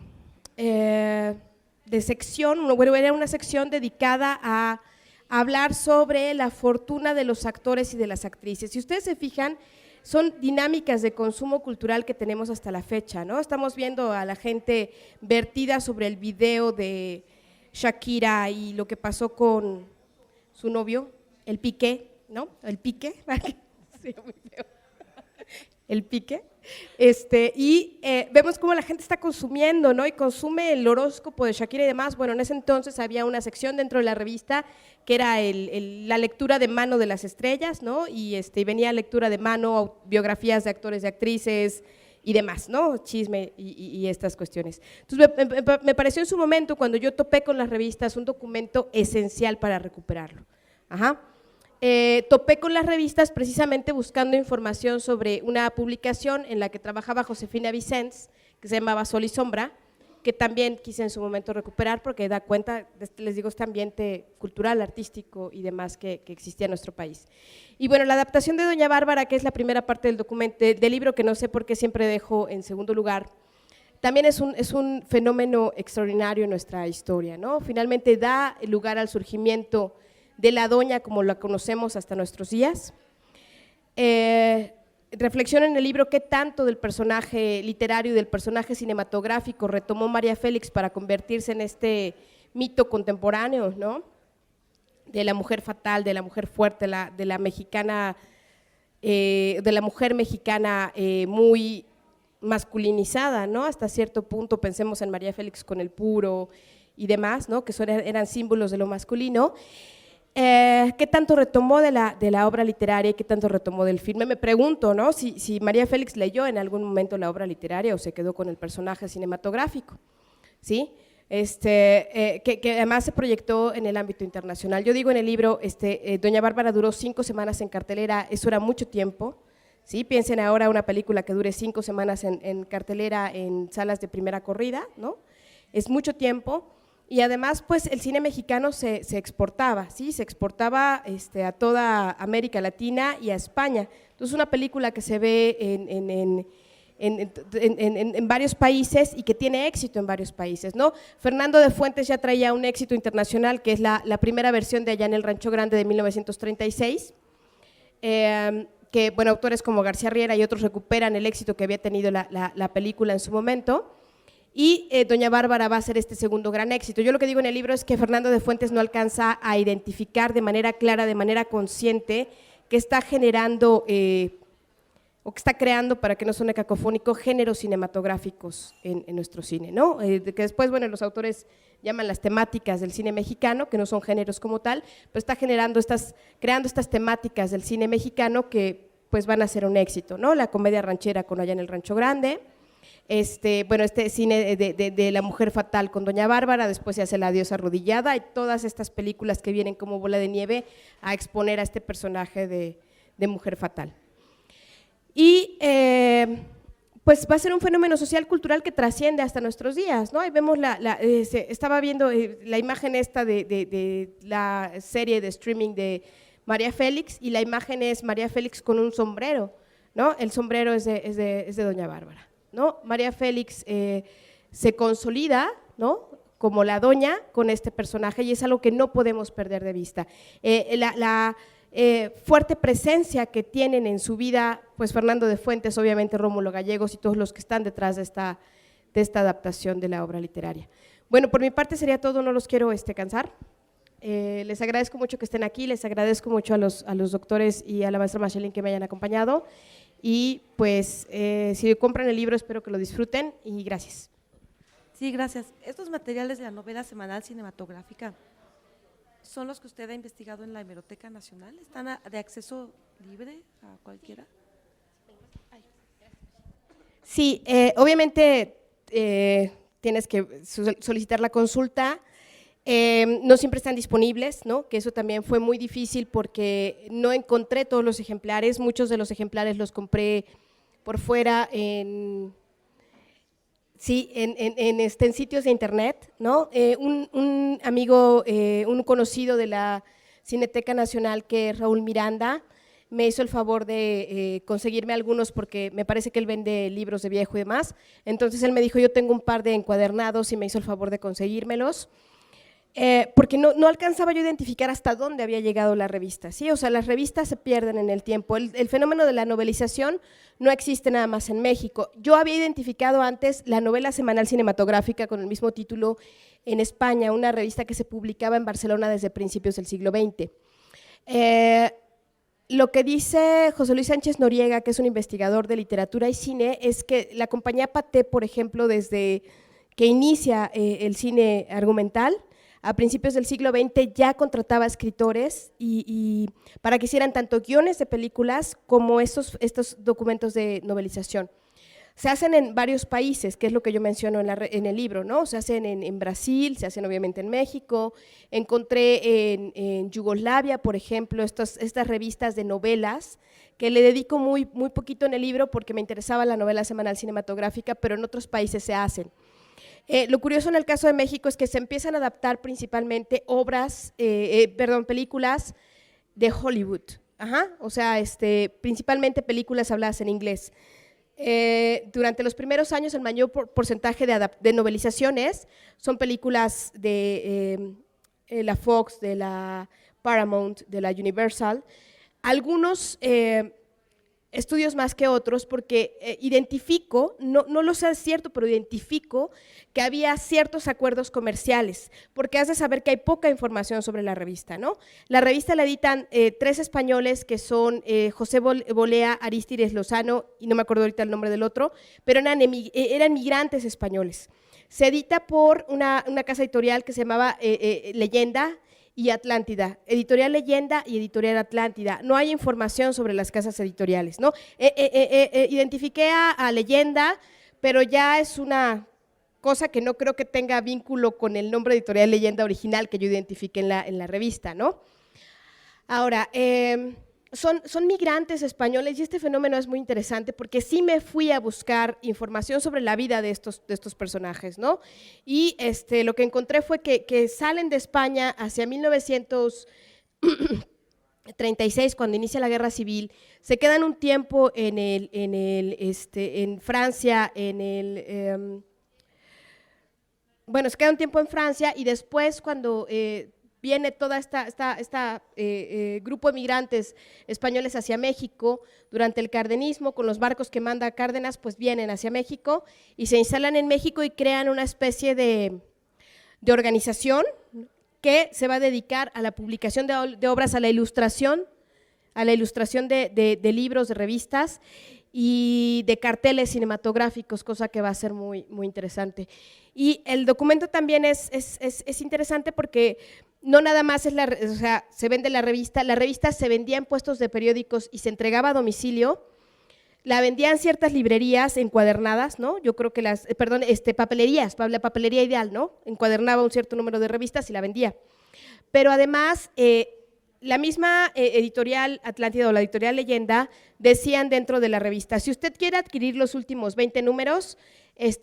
sección, bueno, era una sección dedicada a hablar sobre la fortuna de los actores y de las actrices. Si ustedes se fijan, son dinámicas de consumo cultural que tenemos hasta la fecha, ¿no? Estamos viendo a la gente vertida sobre el video de Shakira y lo que pasó con su novio, el Piqué, ¿no? El Piqué, sí, muy feo. El Piqué. Y vemos cómo la gente está consumiendo, ¿no? Y consume el horóscopo de Shakira y demás. Bueno, en ese entonces había una sección dentro de la revista que era la lectura de mano de las estrellas, ¿no? Y venía lectura de mano, biografías de actores y actrices y demás, ¿no? Chisme y estas cuestiones. Entonces me pareció en su momento, cuando yo topé con las revistas, un documento esencial para recuperarlo. Ajá. Topé con las revistas precisamente buscando información sobre una publicación en la que trabajaba Josefina Vicens, que se llamaba Sol y Sombra, que también quise en su momento recuperar porque da cuenta, les digo, este ambiente cultural, artístico y demás que existía en nuestro país. Y bueno, la adaptación de Doña Bárbara, que es la primera parte del documento, del libro, que no sé por qué siempre dejo en segundo lugar, también es un fenómeno extraordinario en nuestra historia, ¿no? Finalmente da lugar al surgimiento de la doña como la conocemos hasta nuestros días. Reflexiona en el libro qué tanto del personaje literario y del personaje cinematográfico retomó María Félix para convertirse en este mito contemporáneo, ¿no? De la mujer fatal, de la mujer fuerte, de la mujer mexicana muy masculinizada, ¿no? Hasta cierto punto, pensemos en María Félix con el puro y demás, ¿no? Que eran símbolos de lo masculino. ¿Qué tanto retomó de la obra literaria y qué tanto retomó del filme? Me pregunto, ¿no? Si María Félix leyó en algún momento la obra literaria o se quedó con el personaje cinematográfico, ¿sí? Que además se proyectó en el ámbito internacional. Yo digo en el libro, Doña Bárbara duró 5 semanas en cartelera, eso era mucho tiempo, ¿sí? Piensen ahora una película que dure 5 semanas en cartelera en salas de primera corrida, ¿no? Es mucho tiempo. Y además, pues, el cine mexicano se exportaba, ¿sí? Se exportaba a toda América Latina y a España. Entonces, una película que se ve en varios países y que tiene éxito en varios países, ¿no? Fernando de Fuentes ya traía un éxito internacional, que es la primera versión de Allá en el Rancho Grande de 1936, que, bueno, autores como García Riera y otros recuperan el éxito que había tenido la película en su momento. Y Doña Bárbara va a ser este segundo gran éxito. Yo lo que digo en el libro es que Fernando de Fuentes no alcanza a identificar de manera clara, de manera consciente, que está generando o que está creando, para que no suene cacofónico, géneros cinematográficos en nuestro cine, ¿no? Que después, bueno, los autores llaman las temáticas del cine mexicano, que no son géneros como tal, pero está creando estas temáticas del cine mexicano que pues van a ser un éxito, ¿no? La comedia ranchera con Allá en el Rancho Grande, bueno, este cine de la mujer fatal con Doña Bárbara, después se hace La diosa arrodillada, y todas estas películas que vienen como bola de nieve a exponer a este personaje de mujer fatal. Y pues va a ser un fenómeno social cultural que trasciende hasta nuestros días, ¿no? Ahí vemos estaba viendo la imagen esta de la serie de streaming de María Félix, y la imagen es María Félix con un sombrero, ¿no? El sombrero es de Doña Bárbara, ¿no? María Félix se consolida, ¿no?, como la doña con este personaje, y es algo que no podemos perder de vista. Fuerte presencia que tienen en su vida, pues Fernando de Fuentes, obviamente Rómulo Gallegos y todos los que están detrás de esta adaptación de la obra literaria. Bueno, por mi parte sería todo, no los quiero cansar. Les agradezco mucho que estén aquí, les agradezco mucho a los doctores y a la maestra Machelin que me hayan acompañado, y pues si compran el libro espero que lo disfruten, y gracias. Sí, gracias. Estos materiales de la novela semanal cinematográfica ¿son los que usted ha investigado en la Hemeroteca Nacional? ¿Están de acceso libre a cualquiera? Sí, obviamente tienes que solicitar la consulta, no siempre están disponibles, ¿no? Que eso también fue muy difícil porque no encontré todos los ejemplares, muchos de los ejemplares los compré por fuera en sitios de internet, ¿no? Un amigo, un conocido de la Cineteca Nacional, que es Raúl Miranda, me hizo el favor de conseguirme algunos, porque me parece que él vende libros de viejo y demás. Entonces él me dijo, yo tengo un par de encuadernados, y me hizo el favor de conseguírmelos, porque no alcanzaba yo a identificar hasta dónde había llegado la revista, ¿sí? O sea, las revistas se pierden en el tiempo. El fenómeno de la novelización no existe nada más en México. Yo había identificado antes la novela semanal cinematográfica con el mismo título en España, una revista que se publicaba en Barcelona desde principios del siglo XX. Lo que dice José Luis Sánchez Noriega, que es un investigador de literatura y cine, es que la compañía Pathé, por ejemplo, desde que inicia el cine argumental, a principios del siglo XX ya contrataba escritores y para que hicieran tanto guiones de películas como estos documentos de novelización. Se hacen en varios países, que es lo que yo menciono en el libro, ¿no? Se hacen en Brasil, se hacen obviamente en México, encontré en Yugoslavia, por ejemplo, estas revistas de novelas, que le dedico muy poquito en el libro porque me interesaba la novela semanal cinematográfica, pero en otros países se hacen. Lo curioso en el caso de México es que se empiezan a adaptar principalmente películas de Hollywood, o sea, principalmente películas habladas en inglés. Durante los primeros años el mayor porcentaje de novelizaciones son películas de la Fox, de la Paramount, de la Universal, algunos estudios más que otros, porque identifico, no lo sé, es cierto, pero identifico que había ciertos acuerdos comerciales, porque has de saber que hay poca información sobre la revista, ¿no? La revista la editan 3 españoles, que son José Bolea, Arístides Lozano, y no me acuerdo ahorita el nombre del otro, pero eran migrantes españoles. Se edita por una casa editorial que se llamaba Leyenda y Atlántida, Editorial Leyenda y Editorial Atlántida. No hay información sobre las casas editoriales, ¿no? Identifiqué a Leyenda, pero ya es una cosa que no creo que tenga vínculo con el nombre Editorial Leyenda original que yo identifiqué en la revista, ¿no? Ahora, son migrantes españoles, y este fenómeno es muy interesante porque sí me fui a buscar información sobre la vida de estos personajes, ¿no? Y lo que encontré fue que salen de España hacia 1936, cuando inicia la Guerra Civil, se quedan un tiempo en Francia, se quedan un tiempo en Francia, y después cuando viene toda esta grupo de migrantes españoles hacia México durante el cardenismo, con los barcos que manda Cárdenas, pues vienen hacia México y se instalan en México y crean una especie de organización que se va a dedicar a la publicación de obras, a la ilustración de libros, de revistas. y de carteles cinematográficos, cosa que va a ser muy, muy interesante. Y el documento también es interesante porque no nada más es o sea, se vende la revista se vendía en puestos de periódicos y se entregaba a domicilio, la vendían ciertas librerías encuadernadas, ¿no? Yo creo que papelerías, la papelería Ideal, ¿no? Encuadernaba un cierto número de revistas y la vendía. Pero además, la misma editorial Atlántida o la editorial Leyenda decían dentro de la revista, si usted quiere adquirir los últimos 20 números,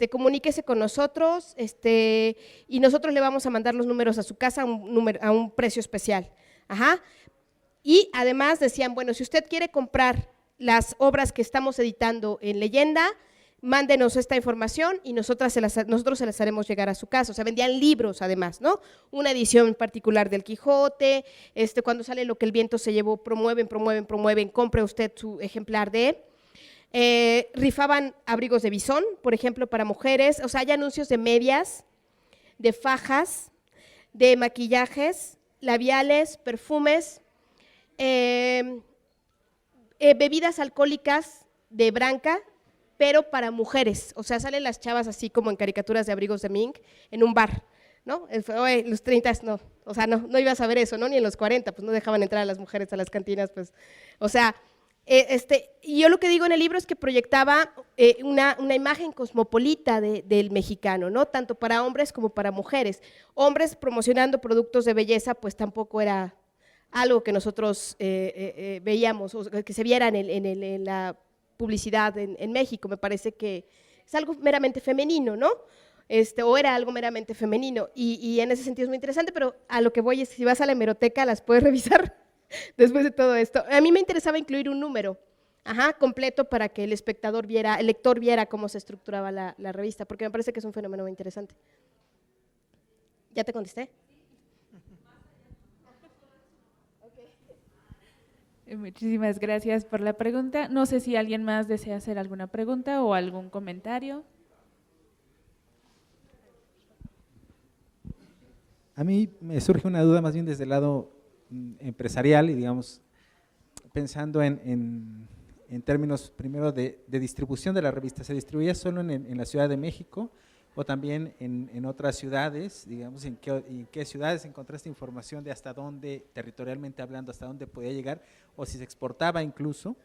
comuníquese con nosotros y nosotros le vamos a mandar los números a su casa a un precio especial. Ajá. Y además decían, bueno, si usted quiere comprar las obras que estamos editando en Leyenda, mándenos esta información y nosotros se las haremos llegar a su casa. O sea, vendían libros además, ¿no? Una edición particular del Quijote, cuando sale Lo que el viento se llevó, promueven, compre usted su ejemplar de… rifaban abrigos de bisón, por ejemplo, para mujeres, o sea, hay anuncios de medias, de fajas, de maquillajes, labiales, perfumes, bebidas alcohólicas de branca, pero para mujeres, o sea, salen las chavas así como en caricaturas de abrigos de mink, en un bar, ¿no? Oye, los 30 no, o sea, no ibas a ver eso, ¿no? Ni en los 40, pues no dejaban entrar a las mujeres a las cantinas, pues, o sea… y yo lo que digo en el libro es que proyectaba una imagen cosmopolita del mexicano, ¿no? Tanto para hombres como para mujeres. Hombres promocionando productos de belleza, pues tampoco era algo que nosotros veíamos, o que se viera en la publicidad en México. Me parece que es algo meramente femenino, ¿no? O era algo meramente femenino, y en ese sentido es muy interesante, pero a lo que voy es, si vas a la hemeroteca, las puedes revisar después de todo esto. A mí me interesaba incluir un número completo para que el lector viera cómo se estructuraba la revista, porque me parece que es un fenómeno muy interesante. ¿Ya te contesté? Muchísimas gracias por la pregunta. No sé si alguien más desea hacer alguna pregunta o algún comentario. A mí me surge una duda más bien desde el lado empresarial y, digamos, pensando en términos primero de distribución de la revista. ¿Se distribuía solo en la Ciudad de México o también en otras ciudades? Digamos, ¿en qué ciudades encontraste información de hasta dónde, territorialmente hablando, hasta dónde podía llegar, o si se exportaba incluso?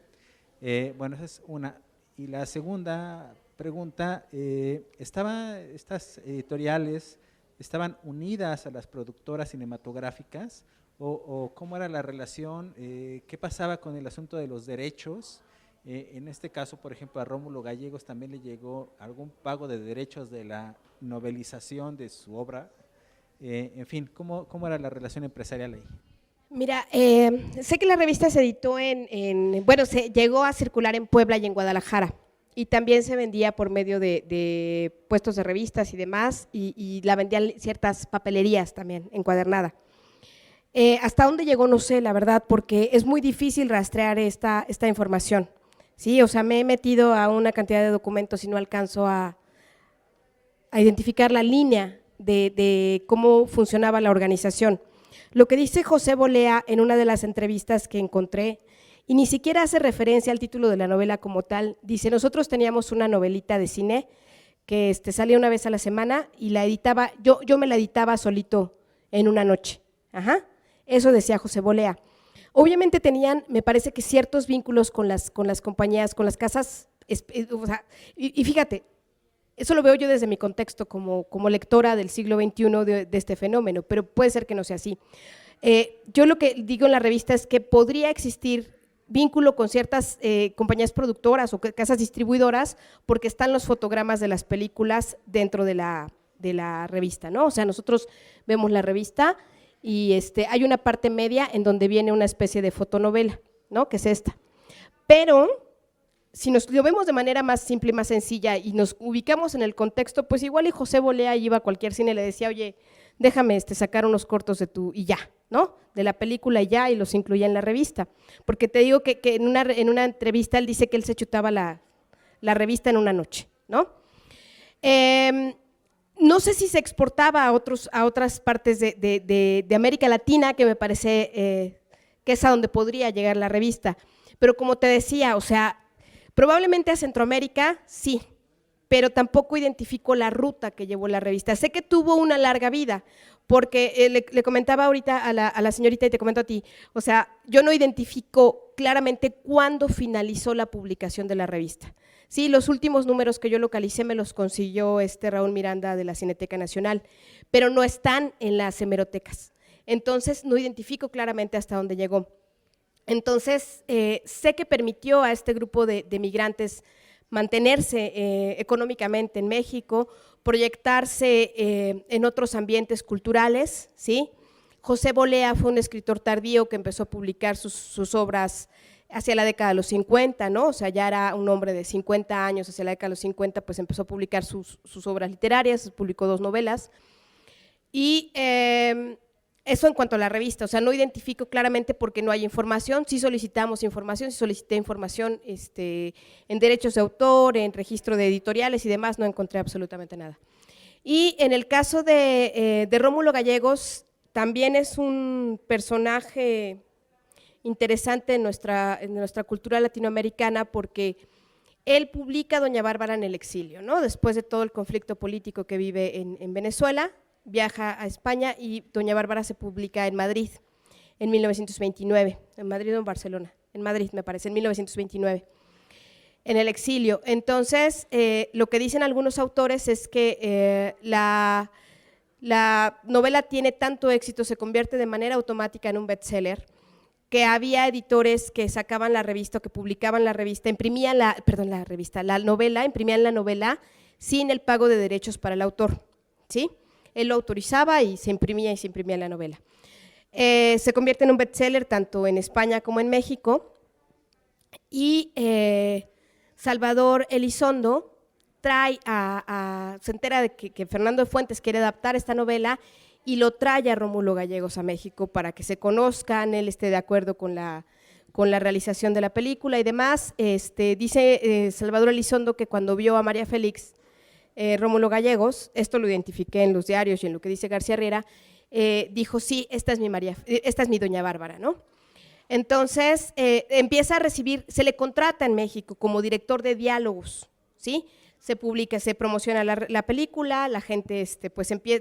Bueno, esa es una. Y la segunda pregunta, ¿estas editoriales estaban unidas a las productoras cinematográficas o cómo era la relación? ¿Qué pasaba con el asunto de los derechos? En este caso, por ejemplo, a Rómulo Gallegos también le llegó algún pago de derechos de la novelización de su obra. En fin, ¿cómo era la relación empresarial ahí? Mira, sé que la revista se editó se llegó a circular en Puebla y en Guadalajara, y también se vendía por medio de puestos de revistas y demás, y la vendían ciertas papelerías también, encuadernada. Hasta dónde llegó no sé, la verdad, porque es muy difícil rastrear esta información. Sí, o sea, me he metido a una cantidad de documentos y no alcanzo a identificar la línea de cómo funcionaba la organización. Lo que dice José Bolea en una de las entrevistas que encontré, y ni siquiera hace referencia al título de la novela como tal, dice: nosotros teníamos una novelita de cine que salía una vez a la semana y la editaba, yo me la editaba solito en una noche. Ajá, eso decía José Bolea. Obviamente tenían, me parece que ciertos vínculos con las compañías, con las casas, o sea, y fíjate, eso lo veo yo desde mi contexto como lectora del siglo XXI de este fenómeno, pero puede ser que no sea así. Yo lo que digo en la revista es que podría existir vínculo con ciertas compañías productoras o casas distribuidoras, porque están los fotogramas de las películas dentro de la revista, ¿no? O sea, nosotros vemos la revista y hay una parte media en donde viene una especie de fotonovela, ¿no? Que es esta. Pero si nos lo vemos de manera más simple y más sencilla y nos ubicamos en el contexto, pues igual y José Bolea iba a cualquier cine y le decía: oye, déjame sacar unos cortos y ya, ¿no? De la película y los incluía en la revista. Porque te digo que en una entrevista él dice que él se chutaba la revista en una noche, ¿no? No sé si se exportaba a otras partes de América Latina, que me parece que es a donde podría llegar la revista. Pero como te decía, o sea, Probablemente a Centroamérica, sí, pero tampoco identifico la ruta que llevó la revista. Sé que tuvo una larga vida, porque le comentaba ahorita a la señorita y te comento a ti, o sea, yo no identifico claramente cuándo finalizó la publicación de la revista. Sí, los últimos números que yo localicé me los consiguió Raúl Miranda de la Cineteca Nacional, pero no están en las hemerotecas. Entonces, no identifico claramente hasta dónde llegó. Entonces, sé que permitió a este grupo de migrantes mantenerse económicamente en México, proyectarse en otros ambientes culturales, ¿sí? José Bolea fue un escritor tardío que empezó a publicar sus obras hacia la década de los 50, ¿no? O sea, ya era un hombre de 50 años, hacia la década de los 50, pues empezó a publicar sus obras literarias, publicó 2 novelas. Y eso en cuanto a la revista, o sea, no identifico claramente porque no hay información, sí solicitamos información, sí solicité información en derechos de autor, en registro de editoriales y demás, no encontré absolutamente nada. Y en el caso de Rómulo Gallegos, también es un personaje interesante en nuestra cultura latinoamericana porque él publica Doña Bárbara en el exilio, ¿no? Después de todo el conflicto político que vive en Venezuela, viaja a España y Doña Bárbara se publica en Madrid en 1929, en Madrid o en Barcelona, en Madrid me parece, en 1929, en el exilio. Entonces, lo que dicen algunos autores es que la novela tiene tanto éxito, se convierte de manera automática en un bestseller, que había editores que sacaban la revista, que publicaban la revista, imprimían la novela, imprimían la novela sin el pago de derechos para el autor, ¿sí? Él lo autorizaba y se imprimía la novela. Se convierte en un bestseller tanto en España como en México y Salvador Elizondo se entera de que Fernando de Fuentes quiere adaptar esta novela y lo trae a Rómulo Gallegos a México para que se conozcan, él esté de acuerdo con la realización de la película y demás. Dice Salvador Elizondo que cuando vio a María Félix Rómulo Gallegos, esto lo identifiqué en los diarios y en lo que dice García Riera, dijo, sí, esta es mi Doña Bárbara, ¿no? Entonces, empieza a recibir, se le contrata en México como director de diálogos, ¿sí? Se publica, se promociona la película, la gente,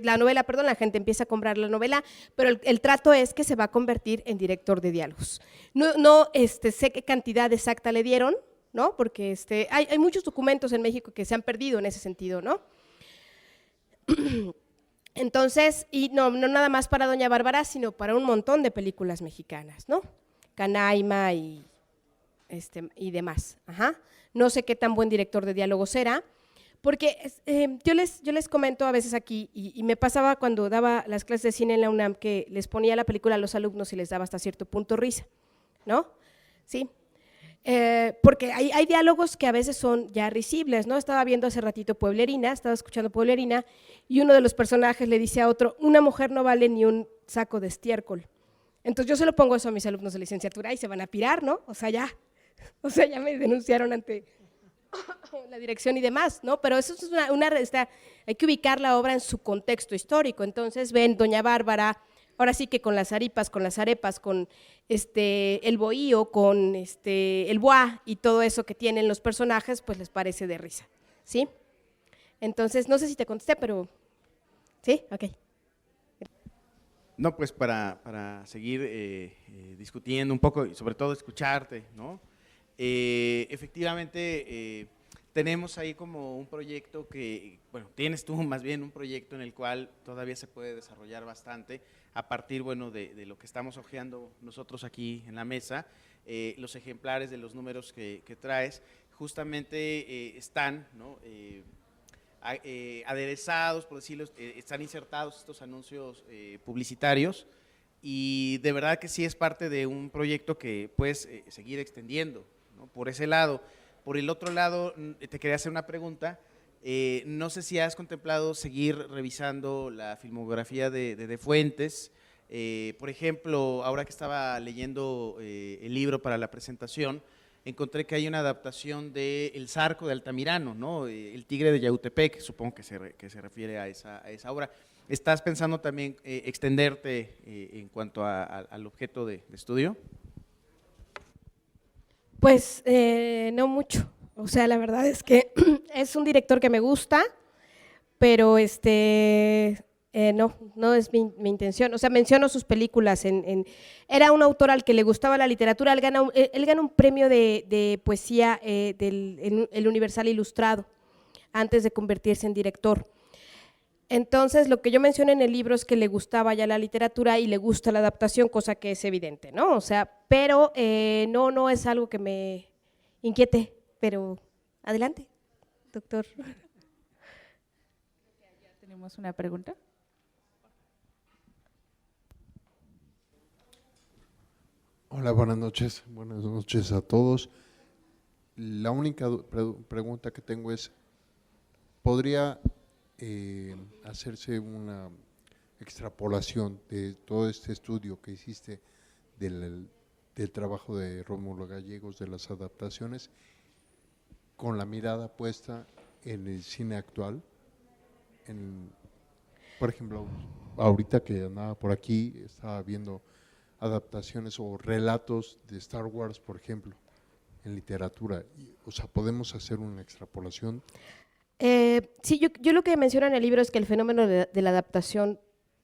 la gente empieza a comprar la novela, pero el trato es que se va a convertir en director de diálogos. No sé qué cantidad exacta le dieron, ¿no? Porque hay muchos documentos en México que se han perdido en ese sentido, ¿no? Entonces, y no nada más para Doña Bárbara, sino para un montón de películas mexicanas, ¿no? Canaima y demás. Ajá. No sé qué tan buen director de diálogos era, porque yo les comento a veces aquí, y me pasaba cuando daba las clases de cine en la UNAM, que les ponía la película a los alumnos y les daba hasta cierto punto risa, ¿no? Sí. Porque hay diálogos que a veces son ya risibles, ¿no? Estaba viendo hace ratito Pueblerina, estaba escuchando Pueblerina, y uno de los personajes le dice a otro, una mujer no vale ni un saco de estiércol. Entonces yo se lo pongo eso a mis alumnos de licenciatura y se van a pirar, ¿no? O sea, ya me denunciaron ante la dirección y demás, ¿no? Pero eso es hay que ubicar la obra en su contexto histórico. Entonces ven Doña Bárbara, ahora sí que con las arepas, con el bohío, con el bois y todo eso que tienen los personajes, pues les parece de risa, ¿sí? Entonces, no sé si te contesté, pero ¿sí? Ok. No, pues para seguir discutiendo un poco y sobre todo escucharte, ¿no? Efectivamente, tenemos ahí como un proyecto que, bueno, tienes tú más bien un proyecto en el cual todavía se puede desarrollar bastante a partir, bueno, de lo que estamos hojeando nosotros aquí en la mesa, los ejemplares de los números que traes, justamente están, ¿no? Aderezados, por decirlo, están insertados estos anuncios publicitarios y de verdad que sí es parte de un proyecto que puedes seguir extendiendo, ¿no? Por ese lado. Por el otro lado, te quería hacer una pregunta, no sé si has contemplado seguir revisando la filmografía de Fuentes, por ejemplo, ahora que estaba leyendo el libro para la presentación, encontré que hay una adaptación de El Zarco de Altamirano, ¿no? El Tigre de Yautepec, supongo que se refiere a esa obra. ¿Estás pensando también extenderte en cuanto al objeto de estudio? Pues no mucho, O sea, la verdad es que es un director que me gusta, pero no es mi intención. O sea, menciono sus películas. Era un autor al que le gustaba la literatura. Él gana un premio de poesía en el Universal Ilustrado antes de convertirse en director. Entonces, lo que yo menciono en el libro es que le gustaba ya la literatura y le gusta la adaptación, cosa que es evidente, ¿no? O sea, pero no es algo que me inquiete, pero adelante, doctor. Tenemos una pregunta. Hola, buenas noches a todos. La única pregunta que tengo es, ¿podría hacerse una extrapolación de todo este estudio que hiciste del trabajo de Rómulo Gallegos, de las adaptaciones, con la mirada puesta en el cine actual? Por ejemplo, ahorita que andaba por aquí, estaba viendo adaptaciones o relatos de Star Wars, por ejemplo, en literatura. O sea, ¿podemos hacer una extrapolación? Sí, yo lo que menciono en el libro es que el fenómeno de la adaptación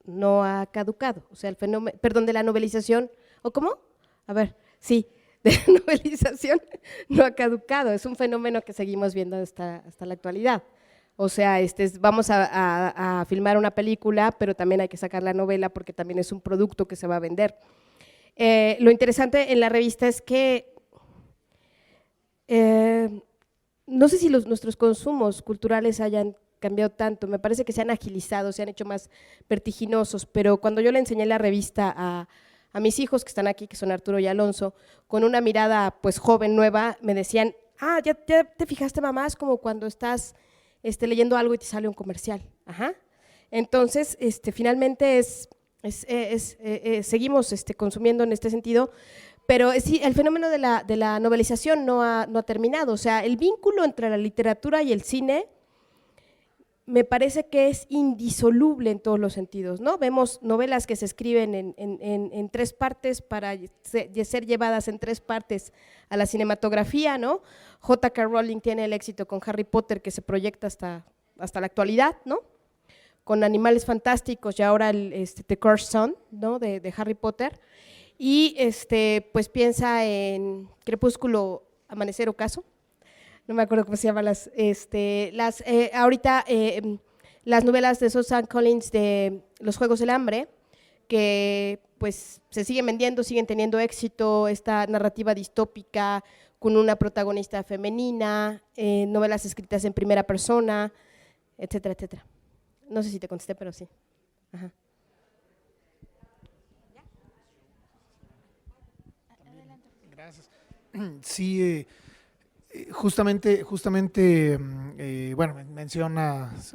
no ha caducado, o sea, el fenómeno, perdón, de la novelización, ¿o cómo? A ver, sí, de la novelización no ha caducado, es un fenómeno que seguimos viendo hasta la actualidad. O sea, vamos a filmar una película, pero también hay que sacar la novela porque también es un producto que se va a vender. Lo interesante en la revista es que no sé si nuestros consumos culturales hayan cambiado tanto, me parece que se han agilizado, se han hecho más vertiginosos, pero cuando yo le enseñé la revista a mis hijos que están aquí, que son Arturo y Alonso, con una mirada pues joven, nueva, me decían, ¿ya te fijaste, mamá? Es como cuando estás leyendo algo y te sale un comercial. Ajá. Entonces, finalmente seguimos consumiendo en este sentido, pero sí, el fenómeno de la novelización no ha terminado. O sea, el vínculo entre la literatura y el cine me parece que es indisoluble en todos los sentidos, ¿no? Vemos novelas que se escriben en 3 partes para ser llevadas en 3 partes a la cinematografía, ¿no? J.K. Rowling tiene el éxito con Harry Potter que se proyecta hasta la actualidad, ¿no? Con Animales Fantásticos y ahora The Cursed Son, ¿no? de Harry Potter. Y pues piensa en Crepúsculo, Amanecer, Ocaso. No me acuerdo cómo se llaman ahorita las novelas de Susan Collins de Los Juegos del Hambre, que pues se siguen vendiendo, siguen teniendo éxito, esta narrativa distópica con una protagonista femenina, novelas escritas en primera persona, etcétera, etcétera. No sé si te contesté, pero sí. Ajá. Gracias. Sí, justamente, bueno, mencionas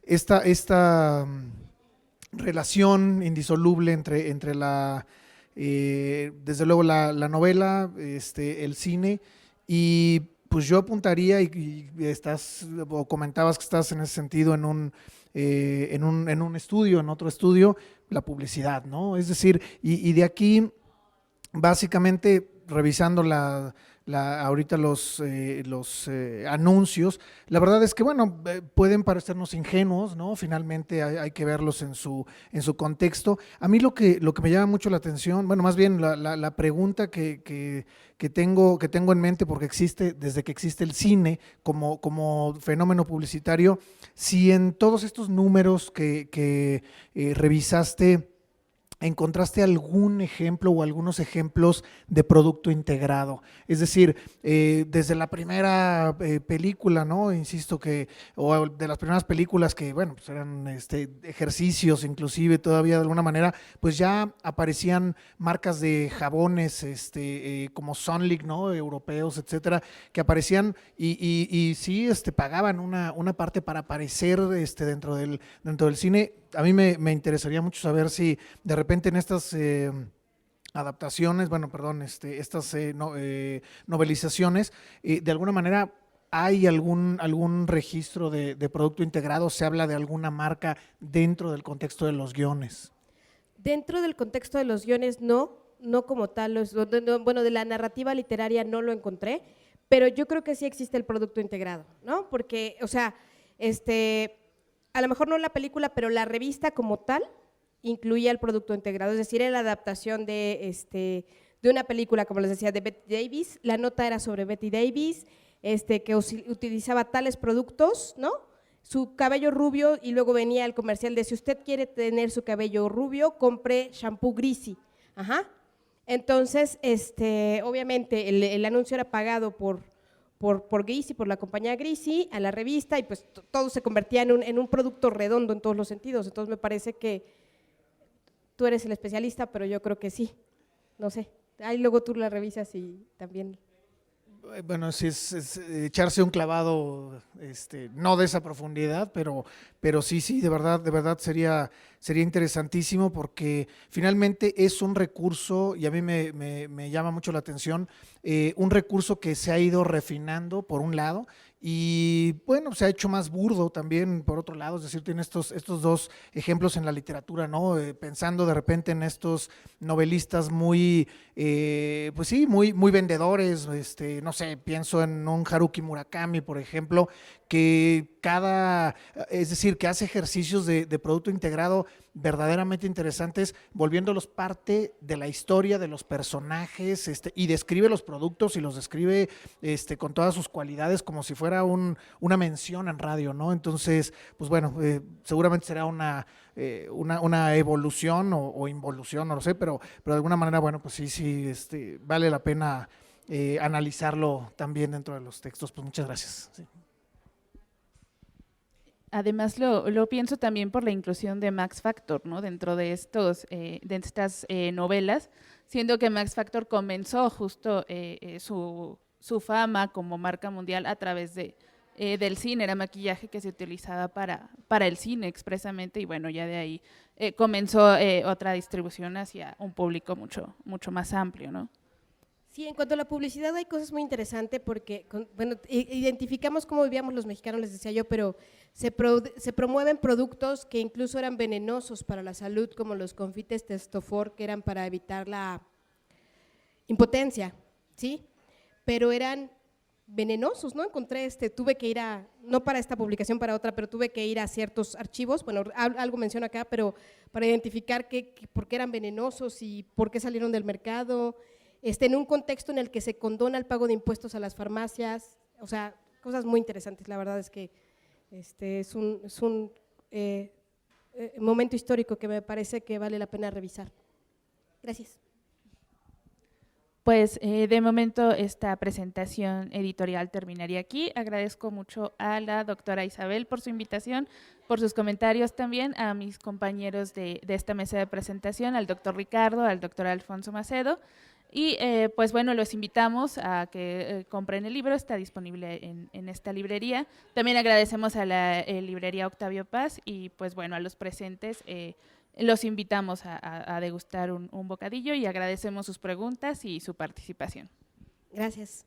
esta relación indisoluble entre desde luego la novela, el cine, y pues yo apuntaría, y comentabas que estás en ese sentido en un estudio, en otro estudio, la publicidad, ¿no? Es decir, y de aquí, básicamente, revisando ahorita los anuncios, la verdad es que, bueno, pueden parecernos ingenuos, ¿no? Finalmente hay que verlos en su contexto. A mí lo que me llama mucho la atención, bueno, más bien la pregunta que tengo en mente, porque desde que existe el cine como fenómeno publicitario, si en todos estos números que revisaste, ¿encontraste algún ejemplo o algunos ejemplos de producto integrado? Es decir, desde la primera película, ¿no? Insisto o de las primeras películas que, bueno, pues eran ejercicios, inclusive todavía de alguna manera, pues ya aparecían marcas de jabones, como Sunlight, ¿no? Europeos, etcétera, que aparecían y sí, pagaban una parte para aparecer dentro del cine. A mí me interesaría mucho saber si de repente en estas adaptaciones, estas novelizaciones, de alguna manera hay algún registro de producto integrado, se habla de alguna marca dentro del contexto de los guiones. Dentro del contexto de los guiones no como tal, bueno, de la narrativa literaria no lo encontré, pero yo creo que sí existe el producto integrado, ¿no? Porque, o sea, a lo mejor no la película, pero la revista como tal incluía el producto integrado, es decir, era la adaptación de una película, como les decía, de Betty Davis. La nota era sobre Betty Davis, que utilizaba tales productos, ¿no? Su cabello rubio, y luego venía el comercial de si usted quiere tener su cabello rubio, compre shampoo Greasy. Ajá. Entonces, obviamente el anuncio era pagado por Greasy, por la compañía Greasy, a la revista, y pues todo se convertía en un producto redondo en todos los sentidos. Entonces me parece que tú eres el especialista, pero yo creo que sí, no sé. Ahí luego tú la revisas y también… Bueno, sí es echarse un clavado, no de esa profundidad, pero sí, de verdad sería interesantísimo, porque finalmente es un recurso, y a mí me llama mucho la atención, un recurso que se ha ido refinando por un lado, y bueno, se ha hecho más burdo también por otro lado, es decir, tiene estos dos ejemplos en la literatura, ¿no? Pensando de repente en estos novelistas muy, pues sí, muy vendedores, no sé, pienso en un Haruki Murakami, por ejemplo, que es decir, que hace ejercicios de producto integrado verdaderamente interesantes, volviéndolos parte de la historia, de los personajes, y describe los productos y los describe con todas sus cualidades como si fuera una mención en radio, ¿no? Entonces, pues bueno, seguramente será una evolución o involución, no lo sé, pero de alguna manera, bueno, pues sí, vale la pena analizarlo también dentro de los textos. Pues muchas gracias. Sí. Además, lo pienso también por la inclusión de Max Factor, ¿no? Dentro de estas novelas, siendo que Max Factor comenzó justo su fama como marca mundial a través del cine, era maquillaje que se utilizaba para el cine expresamente, y bueno, ya de ahí comenzó otra distribución hacia un público mucho más amplio, ¿no? Sí, en cuanto a la publicidad hay cosas muy interesantes porque, bueno, identificamos cómo vivíamos los mexicanos, les decía yo, pero se promueven productos que incluso eran venenosos para la salud, como los confites Testofor, que eran para evitar la impotencia, ¿sí? Pero eran venenosos, ¿no? Encontré, tuve que ir no para esta publicación, para otra, pero tuve que ir a ciertos archivos, bueno, algo menciono acá, pero para identificar por qué eran venenosos y por qué salieron del mercado, en un contexto en el que se condona el pago de impuestos a las farmacias, o sea, cosas muy interesantes. La verdad es que es un momento histórico que me parece que vale la pena revisar. Gracias. Pues de momento esta presentación editorial terminaría aquí. Agradezco mucho a la doctora Isabel por su invitación, por sus comentarios también, a mis compañeros de esta mesa de presentación, al doctor Ricardo, al doctor Alfonso Macedo. Y pues bueno, los invitamos a que compren el libro, está disponible en esta librería. También agradecemos a la librería Octavio Paz y pues bueno, a los presentes los invitamos a degustar un bocadillo y agradecemos sus preguntas y su participación. Gracias.